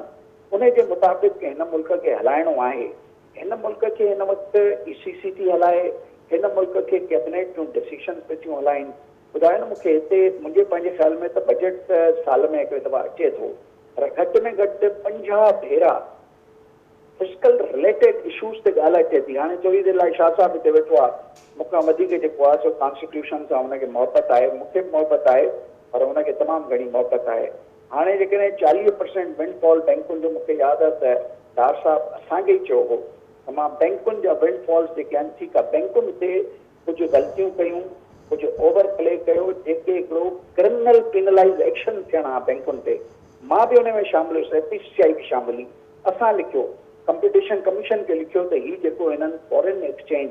Speaker 4: उन जे मुताबिक़ हिन मुल्क खे हलाइणो आहे। हिन मुल्क खे हिन वक़्तु ECC थी हलाए, हिन मुल्क खे कैबिनेट जूं डिसीशन पे थियूं हलाइनि। ॿुधायो न मूंखे हिते मुंहिंजे पंहिंजे ख़्याल में त बजट साल में हिकिड़े दफ़ा अचे थो, पर घटि में घटि 50 भेरा फिस्कल रिलेटेड इशूज़ ते ॻाल्हि अचे थी। हाणे चोरी जे लाइ शाह साहब हिते वेठो आहे, मूंखां वधीक जेको आहे सो कॉन्स्टिट्यूशन सां हुनखे मोहबत आहे, मूंखे बि मोहबत आहे, पर हुनखे तमामु घणी मोहबत आहे। हाणे जेकॾहिं 40% विंडफॉल बैंकुनि जो मूंखे यादि आहे त डार साहब असांखे ई चयो हो त मां बैंकुनि जा विंडफॉल्स जेके आहिनि, ठीकु आहे, बैंकुनि ते कुझु ग़लतियूं कयूं, कुझु ओवर प्ले कयो, जेके हिकिड़ो क्रिमिनल पिनलाइज़ एक्शन थियणु आहे बैंकुनि ते। मां बि हुन में शामिल हुयुसि, PCI बि शामिल हुई। असां लिखियो, कंपटीशन कमीशन खे लिखियो त हीउ जेको हिननि फॉरेन एक्सचेंज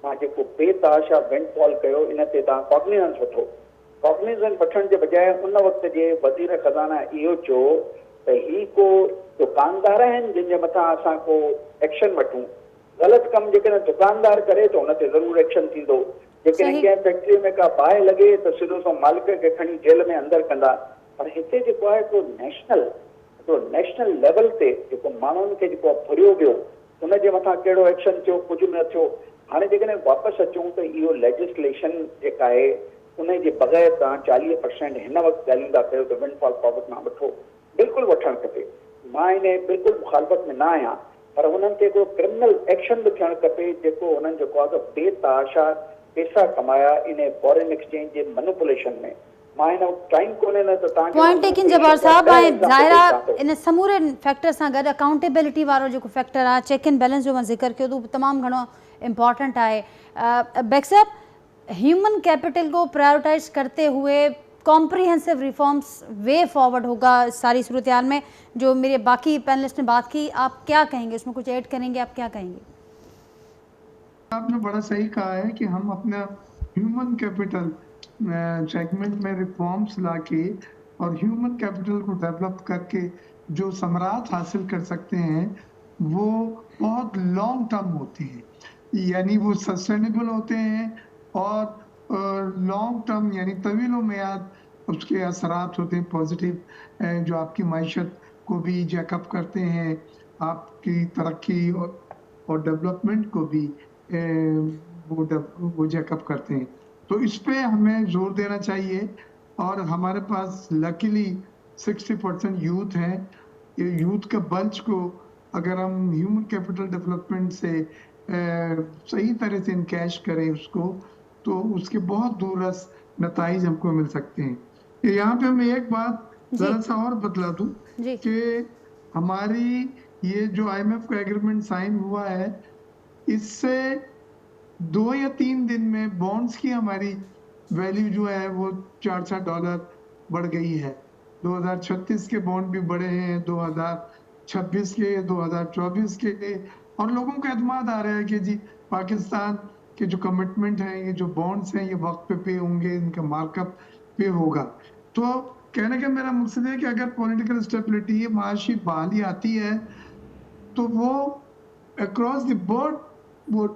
Speaker 4: मां जेको बेतहाशा विंडफॉल कयो, इन ते तव्हां कॉग्निजेंस वठो। कॉग्निजेंस वठण जे बजाय उन वक़्त जे वज़ीर ख़ज़ाना इहो चयो त ही को दुकानदार आहिनि जिन जे मथां असां को एक्शन वठूं। ग़लति कमु जेकॾहिं दुकानदार करे त हुन ते ज़रूरु एक्शन थींदो। जेकॾहिं कंहिं फैक्ट्रीअ में का बाहि लॻे त सिधो सो मालिक खे खणी जेल में अंदरि कंदा। पर हिते जेको आहे को नेशनल लेवल ते जेको माण्हुनि खे जेको फुरियो वियो, हुन जे मथां कहिड़ो एक्शन थियो, कुझु न थियो। हाणे जेकॾहिं वापसि अचूं त इहो लेजिस्लेशन जेका आहे उन जे बग़ैर तव्हां 40% हिन वक़्तु ॻाल्हियूं था कयो त विंडफॉल प्रॉफिट मां वठो, बिल्कुलु वठणु खपे। मां इन बिल्कुलु मुखालफ़त में न आहियां, पर हुननि ते हिकिड़ो क्रिमिनल एक्शन बि थियणु खपे जेको हुननि जेको आहे बेतहाशा पैसा कमाया in foreign exchange J manipulation में। मां हिन वक़्तु टाइम कोन्हे न त तव्हांखे
Speaker 1: पॉइंट टेकिंग जब्बार साहब, ऐं ज़ाहिरा इन समूरे फैक्टर सां गॾु अकाउंटेबिलिटी वारो जेको फैक्टर आहे, चेक एंड बैलेंस जो मां ज़िक्र कयो तो तमामु घणो इम्पॉर्टेंट आहे। बेग साहब, ह्यूमन कैपिटल को प्रायोरिटाइज करते हुए कॉम्प्रिहेंसिव रिफॉर्म्स वे फॉरवर्ड होगा सारी सूरत हाल में, जो मेरे बाकी पैनलिस्ट ने बात की, आप क्या कहेंगे, उसमें कुछ ऐड करेंगे, आप क्या कहेंगे?
Speaker 2: आपने बड़ा सही कहा है कि हम अपना ह्यूमन कैपिटल सेगमेंट में रिफॉर्म्स लाके और ह्यूमन कैपिटल को डेवलप करके जो समरात हासिल कर सकते हैं वो बहुत लॉन्ग टर्म होते हैं, यानी वो सस्टेनेबल होते हैं और लॉन्ग टर्म यानी तवीलो मियाद उसके असरात होते हैं पॉजिटिव, जो आपकी माइशत को भी जैकअप करते हैं, आपकी तरक्की और डेवलपमेंट को भी वो जैकअप करते हैं। तो इस पे हमें जोर देना चाहिए। और हमारे पास लकीली 60% यूथ है। ये यूथ का बंच को अगर हम ह्यूमन कैपिटल डेवलपमेंट से सही तरह से इनकैश करें उसको, तो उसके बहुत दूरस नताइज हमको मिल सकते हैं। यहाँ पे मैं एक बात जरा सा और बतला दूं कि हमारी ये जो IMF का एग्रीमेंट साइन हुआ है, इससे 2 या 3 दिन में बॉन्ड्स की हमारी वैल्यू जो है वो $4 बढ़ गई है। 2036 के बॉन्ड भी बढ़े हैं, 2026 के, 2024 के, और लोगों का एतमाद आ रहा है कि जी पाकिस्तान के जो कमिटमेंट हैं, ये जो बॉन्ड्स हैं, ये वक्त पे होंगे, इनका मार्कअप पे होगा। तो कहने का मेरा मकसद है कि अगर पॉलिटिकल स्टेबिलिटी, माशी बहाली आती है तो वो अक्रॉस द बोर्ड वो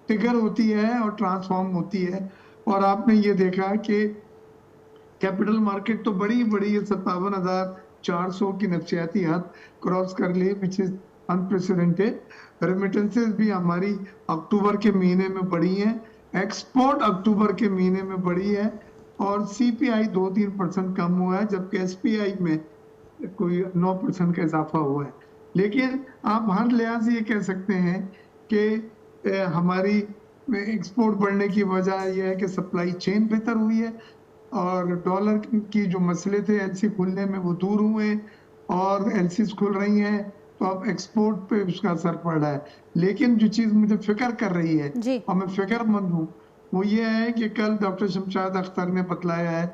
Speaker 2: फिगर होती है और ट्रांसफॉर्म होती है। और आपने ये देखा कि कैपिटल मार्केट तो बड़ी 57,400 की नफसियाती हद क्रॉस कर ली, विच इज अनप्रेसिडेंटेड। रेमिटेंसेस भी हमारी अक्टूबर के महीने में बढ़ी हैं, एक्सपोर्ट अक्टूबर के महीने में बढ़ी है, और CPI 2-3% कम हुआ है, जबकि SPI में कोई 9% का इजाफा हुआ है। लेकिन आप हर लिहाज से ये कह सकते हैं कि हमारी एक्सपोर्ट बढ़ने की वजह यह है कि सप्लाई चेन बेहतर हुई है, और डॉलर की जो मसले थे LC खुलने में वो दूर हुए, और LCs खुल रही हैं, तो अब एक्सपोर्ट पे उसका असर पड़ रहा है। लेकिन जो चीज़ मुझे फिक्र कर रही है और मैं फिक्रमंद हूँ, वो ये है कि कल डॉक्टर शमशाद अख्तर ने बतलाया है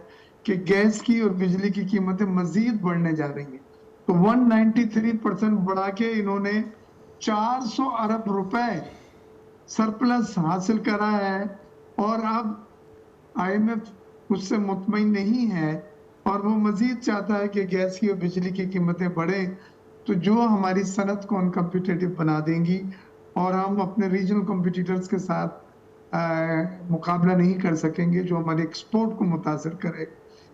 Speaker 2: कि गैस की और बिजली की कीमतें मजीद बढ़ने जा रही हैं। तो 193% बढ़ा के इन्होंने 400 अरब रुपए सरप्लस हासिल करा है और अब IMF उससे मुतमईन नहीं है और वो मजीद चाहता है कि गैस की और बिजली की कीमतें बढ़ें, तो जो हमारी सनत को अनकम्पिटिटिव बना देंगी और हम अपने रीजनल कॉम्पिटिटर्स के साथ मुकाबला नहीं कर सकेंगे, जो हमारे एक्सपोर्ट को मुतासर करे।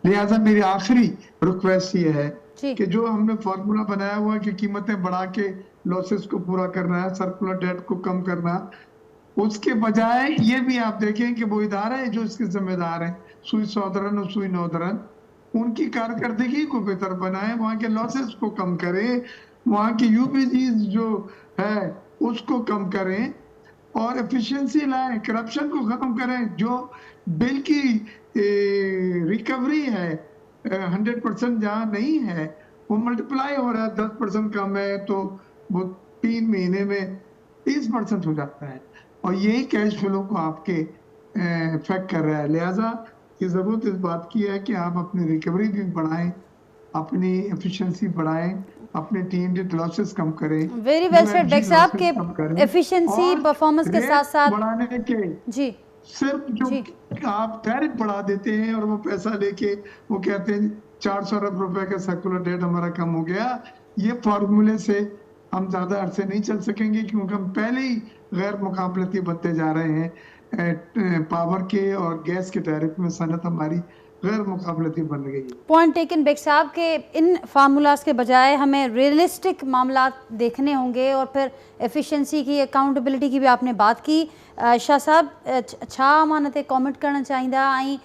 Speaker 2: लिहाजा मेरी आखिरी रिक्वेस्ट ये है
Speaker 1: जी।
Speaker 2: कि जो हमने फॉर्मूला बनाया हुआ कि कीमतें बढ़ा के लॉसेस को पूरा करना है, सर्कुलर डेट को कम करना, उसके बजाय ये भी आप देखें कि वो इदारे जो इसके जिम्मेदार हैं, सुई सौदरन और सुई नौदरन, उनकी कारकर्दगी को बेहतर बनाएं, वहाँ के लॉसेस को कम करें, वहाँ की UPGs जो है उसको कम करें और एफिशिएंसी लाएं, करप्शन को खत्म करें। जो बिल की रिकवरी है 100% जहाँ नहीं है, वो मल्टीप्लाई हो रहा है, 10% कम है तो वो 3 महीने में 30% हो जाता है और यही कैश फ्लो को आपके इफेक्ट कर रहा है। लिहाजा ये जरूरत इस बात की है कि आप अपनी रिकवरी भी बढ़ाएं, अपनी एफिशिएंसी बढ़ाएं, अपने TND लॉसेस कम करें,
Speaker 1: वेरी वेल सेड बेग साहब के एफिशिएंसी
Speaker 2: और
Speaker 1: परफॉर्मेंस के साथ साथ
Speaker 2: बढ़ाने के
Speaker 1: जी
Speaker 2: सिर्फ जो
Speaker 1: जी
Speaker 2: आप टैरिफ बढ़ा देते हैं और वो पैसा लेके वो कहते हैं 400 अरब रुपए का सर्कुलर डेट हमारा कम हो गया, ये फॉर्मूले से हम ज्यादा अरसे नहीं चल सकेंगे क्योंकि हम पहले ही गैर मुकाबलती बनते जा रहे हैं। पावर के और गैस के टैरिफ में सनत हमारी गैर मुकाबलती बन गई है।
Speaker 1: पॉइंट टेकन बेग साहब के इन फार्मूलाज के बजाय हमें रियलिस्टिक मामला देखने होंगे और फिर एफिशिएंसी की अकाउंटेबिलिटी की भी आपने बात की। शाह साहब छा मां ते कॉमेंट करणु चाहींदा ऐं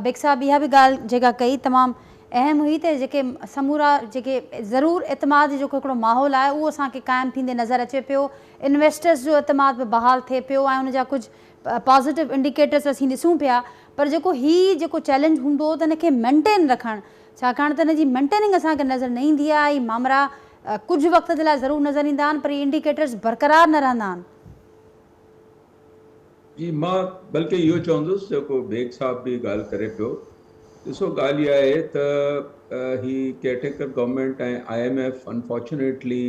Speaker 1: बेग साहब इहा भी ॻाल्हि जेका कई तमामु अहम हुई त जेके समूरा जेके ज़रूरु एतमाद जो हिकिड़ो माहौल आहे उहो असांखे क़ाइमु थींदे नज़र अचे पियो, इन्वेस्टर्स जो एतमाद बि बहाल थिए पियो ऐं उन जा कुझु पॉज़िटिव इंडिकेटर्स असीं ॾिसूं पिया। पर जेको जेको चैलेंज हूंदो त हिनखे मेंटेन रखणु, छाकाणि त हिन जी मेंटेनिंग असांखे नज़र न ईंदी आहे। ई मामरा कुझु वक़्त जे लाइ ज़रूरु नज़र ईंदा आहिनि पर इहे इंडिकेटर्स बरक़रार न रहंदा आहिनि।
Speaker 3: जी मां बल्कि इहो चवंदुसि जेको बेग साहब बि ॻाल्हि करे पियो, ॾिसो ॻाल्हि इहा आहे त ही केयरटेकर गवर्नमेंट ऐं IMF अनफॉर्चुनेटली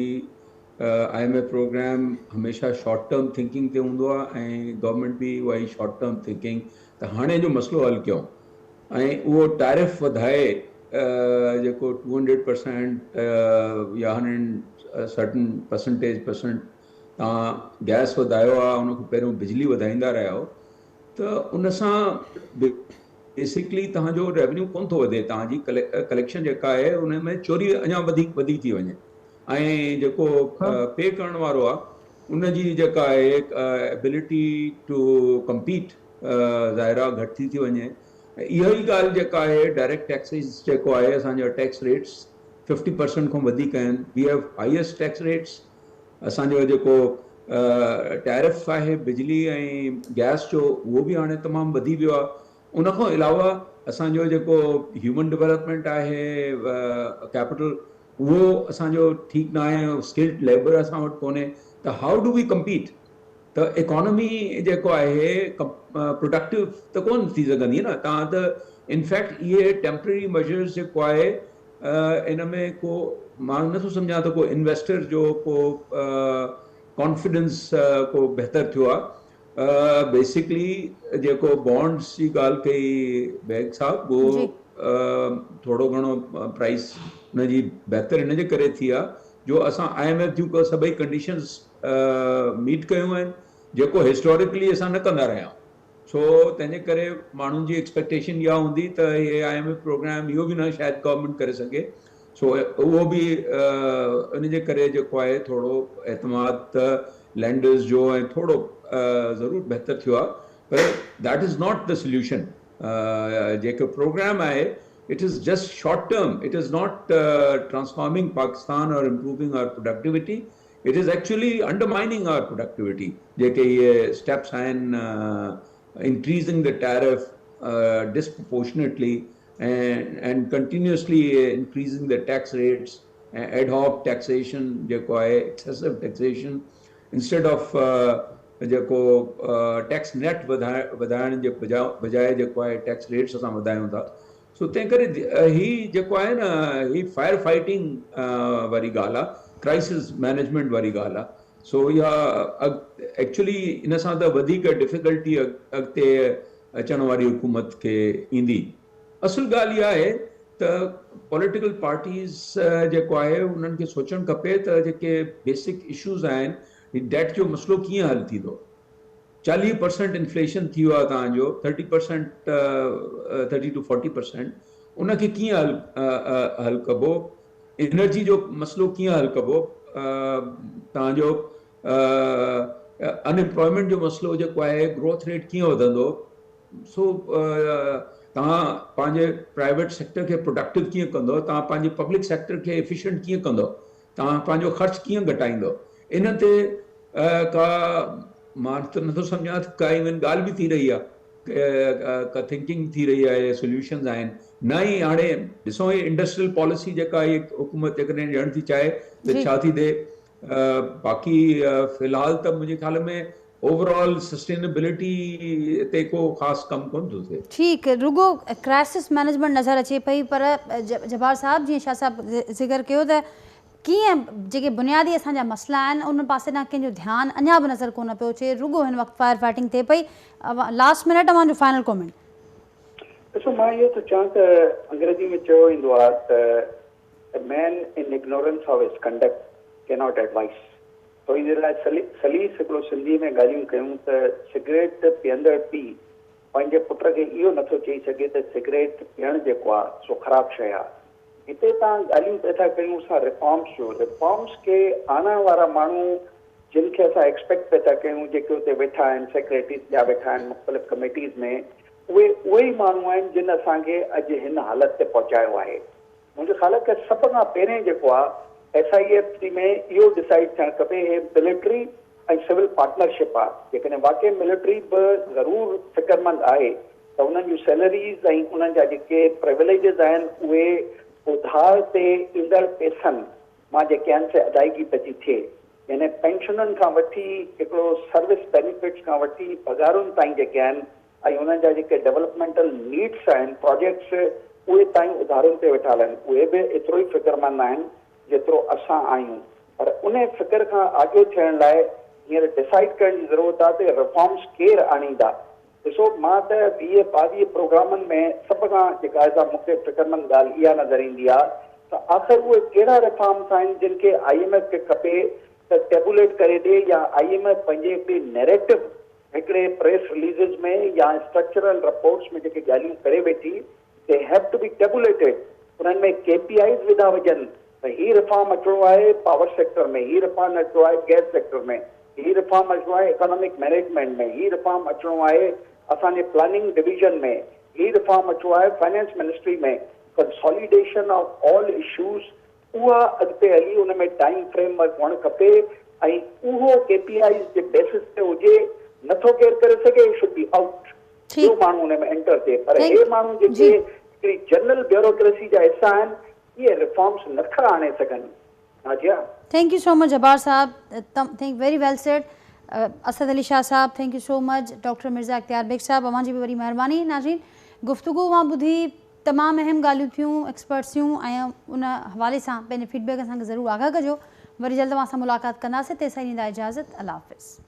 Speaker 3: IMF प्रोग्राम हमेशह शॉर्ट टर्म थिंकिंग ते हूंदो आहे ऐं गवर्नमेंट बि उहा ई शॉर्ट टर्म थिंकिंग त हाणे जो मसइलो हल कयूं ऐं उहो टैरिफ वधाए जेको 200% या 100 सर्टन परसेंट तव्हां गैस वधायो आहे, उनखां पहिरियों बिजली वधाईंदा रहिया हो, त उन सां बेसिकली तव्हांजो रेवेन्यू कोन थो वधे, तव्हांजी कलेक्शन जेका आहे उन में चोरी अञा वधीक थी वञे ऐं जेको पे करण वारो आहे उनजी जेका आहे एबिलिटी टू कम्पीट ज़ाहिरा घटि थी वञे। इहो ई ॻाल्हि जेका आहे डायरेक्ट टैक्सिस जेको आहे असांजा टैक्स रेट्स 50% खां वधीक आहिनि। We have highest tax rates. असांजो जेको टैरिफ आहे बिजली ऐं गैस जो उहो बि हाणे तमामु वधी वियो आहे। उनखां अलावा असांजो जेको ह्यूमन डेवलपमेंट आहे कैपिटल उहो असांजो ठीकु न आहे, स्किल्ड लेबर असां वटि कोन्हे, त हाउ डू वी कम्पीट? त इकोनॉमी जेको आहे प्रोडक्टिव त कोन थी सघंदी न। तव्हां त इनफैक्ट इहे टेम्पररी मेजर्स जेको आहे इन में को मां नथो सम्झां त को इन्वेस्टर जो को कॉन्फिडेंस को बहितर थियो आहे। बेसिकली जेको बॉन्ड्स जी ॻाल्हि कई बेग साहब, उहो थोरो घणो प्राइस हुनजी बहितर हिन जे करे थी आहे जो असां IMF जूं को सभई कंडीशंस मीट कयूं आहिनि जेको हिस्टोरिकली असां न कंदा रहिया। सो तंहिंजे करे माण्हुनि जी एक्सपेक्टेशन इहा हूंदी त इहे IMF प्रोग्राम इहो बि न शायदि गवर्नमेंट करे सघे। सो उहो बि इन जे करे जेको आहे थोरो एतमाद त लैंडर्स जो ऐं थोरो ज़रूरु बहितर थियो आहे, पर that is not the solution. जेको प्रोग्राम आहे it is just short term. It is not transforming Pakistan or improving our productivity. It is actually undermining our productivity. जेके ये steps आहिनि increasing the tariff disproportionately and continuously increasing the tax rates, ad hoc taxation जेको आहे excessive taxation instead of जेको tax net वधाइण जे बजाए जेको आहे टैक्स रेट्स असां वधायूं था। सो तंहिं करे ही जेको आहे न ही फायर फाइटिंग वारी ॻाल्हि आहे, क्राइसिस मैनेजमेंट वारी ॻाल्हि आहे। सो इहा एक्चुअली इन सां त वधीक डिफिकल्टी अॻिते अचण वारी हुकूमत खे ईंदी। असुल ॻाल्हि इहा आहे त पॉलिटिकल पार्टीज़ जेको आहे उन्हनि खे सोचणु खपे त जेके बेसिक इशूज़ आहिनि, डेट जो मसइलो कीअं हल थींदो। 40% इन्फ्लेशन थी वियो आहे तव्हांजो, 30% 30 to 40%, उनखे कीअं हल कबो। एनर्जी जो मसइलो कीअं हल कबो। तव्हांजो अनएम्प्लॉयमेंट जो मसइलो जेको आहे, ग्रोथ रेट कीअं वधंदो। सो तव्हां पंहिंजे प्राइवेट सेक्टर खे प्रोडक्टिव कीअं कंदो, तव्हां पंहिंजे पब्लिक सेक्टर खे एफिशिएंट कीअं कंदो, तव्हां पंहिंजो ख़र्च कीअं घटाईंदो। इन ते का मां त नथो सम्झां त का इवन ॻाल्हि बि थी रही आहे, का थिंकिंग थी रही आहे, सोल्यूशन्स आहिनि न ई। हाणे ॾिसो ही इंडस्ट्रियल पॉलिसी जेका आहे हुकूमत जेकॾहिं ॾियणु थी चाहे त छा थी थिए। बाक़ी फ़िलहाल त मुंहिंजे ख़्याल में ओवरऑल सस्टेनेबिलिटी ते को ख़ासि कमु कोन थो थिए।
Speaker 1: ठीकु, रुगो क्राइसिस मैनेजमेंट नज़र अचे पई, पर जब्बार साहब जीअं शाह साहब ज़िक्र कयो त कीअं जेके बुनियादी असांजा मसइला आहिनि उन पासे ॾांहुं कंहिंजो ध्यानु अञा बि नज़र कोन पियो अचे। रुगो हिन वक़्तु फायर फाइटिंग थिए पई। लास्ट मिनट तव्हांजो फाइनल कॉमेंट।
Speaker 4: ॾिसो, मां इहो त चवां त अंग्रेजी में चयो वेंदो आहे त a man in ignorance of his conduct cannot advise। तो इन लाइ सलीस हिकिड़ो सिंधी में ॻाल्हियूं कयूं त सिगरेट पीअंदड़ पीउ पंहिंजे पुट खे इहो नथो चई सघे त सिगरेट पीअणु जेको आहे सो ख़राबु शइ आहे। हिते तव्हां ॻाल्हियूं पिया था कयूं असां रिफॉर्म्स जो। रिफॉर्म्स खे आणण वारा माण्हू जिन खे असां एक्सपेक्ट पिया था कयूं, जेके हुते वेठा आहिनि, सेक्रेटरीज़ ॿिया वेठा आहिनि मुख़्तलिफ़ कमेटीज़ में, उहे ई माण्हू आहिनि जिन असांखे अॼु हिन हालत ते पहुचायो आहे। मुंहिंजे ख़्याल खां सभ खां पहिरें जेको आहे SIFC में इहो डिसाइड थियणु खपे, हे मिलिट्री ऐं सिविल पार्टनरशिप आहे। जेकॾहिं वाक़ई मिलिट्री बि ज़रूरु फ़िक्रमंद आहे त उन्हनि जूं सैलरीज़ ऐं उन्हनि जा जेके प्रिविलेजिस आहिनि उहे उधार ते ईंदड़ पैसनि मां जेके आहिनि से अदायगी पइजी थिए। यानी पेंशनुनि खां वठी हिकिड़ो सर्विस बेनिफिट्स खां वठी पघारुनि ताईं जेके आहिनि ऐं उन्हनि जा जेके डेवलपमेंटल नीड्स आहिनि, प्रोजेक्ट्स, उहे ताईं उधारुनि ते वेठा हलनि। उहे बि एतिरो ई फ़िक्रमंद आहिनि जेतिरो असां आहियूं। पर उन फ़िक्र खां आगे थियण लाइ हींअर डिसाइड करण जी ज़रूरत आहे त रिफॉर्म्स केरु आणींदा। ॾिसो, मां त 20-22 प्रोग्रामनि में सभ खां जेका आहे मूंखे फ़िक्रमंद ॻाल्हि इहा नज़र ईंदी आहे त आख़िर उहे कहिड़ा रिफॉर्म्स आहिनि जिन खे IMF खे खपे त टेबुलेट करे ॾे, या IMF पंहिंजे हिकिड़ी नैरेटिव हिकिड़े प्रेस रिलीज़िस में या स्ट्रक्चरल रिपोर्ट्स में जेके ॻाल्हियूं करे वेठी, they have to be tabulated. उन्हनि में KPIs विधा वञनि त ही रिफॉर्म अचिणो आहे पावर सेक्टर में, ही रिफॉर्म अचिणो आहे गैस सेक्टर में, ही रिफॉर्म अचिणो आहे इकोनॉमिक मैनेजमेंट में, ही रिफॉर्म अचिणो आहे असांजे प्लानिंग डिवीजन में, ही रिफॉर्म अचिणो आहे फाइनेंस मिनिस्ट्री में। कंसोलिडेशन ऑफ ऑल इशूज़ उहा अॻिते हली उन में टाइम फ्रेमवर्क हुअणु खपे ऐं उहो KPIs जे बेसिस ते हुजे। नथो केरु करे सघे, शुड बी आउट, ॿियो माण्हू हुन में एंटर थिए। पर हे माण्हू जेके हिकिड़ी जनरल ब्यूरोक्रेसी जा हिसा आहिनि, ये रिफॉर्म्स नथा आणे सघनि। Nazia,
Speaker 1: thank you so much Jabbar sahab, think very well said. Asad Ali Shah sahab, thank you so much. Doctor Mirza Ikhtiyar Baig साहब, अवां जी बि वरी महिरबानी। नाज़रीन, गुफ़्तगू मां ॿुधी तमामु अहम ॻाल्हियूं थियूं, एक्सपर्ट्स थियूं, ऐं उन हवाले सां पंहिंजे फीडबैक असांखे ज़रूरु आगाह कजो। वरी जल्द तव्हां सां मुलाक़ात कंदासीं, तेसिताईं ॾींदा इजाज़त। अल्लाह हाफ़िज़।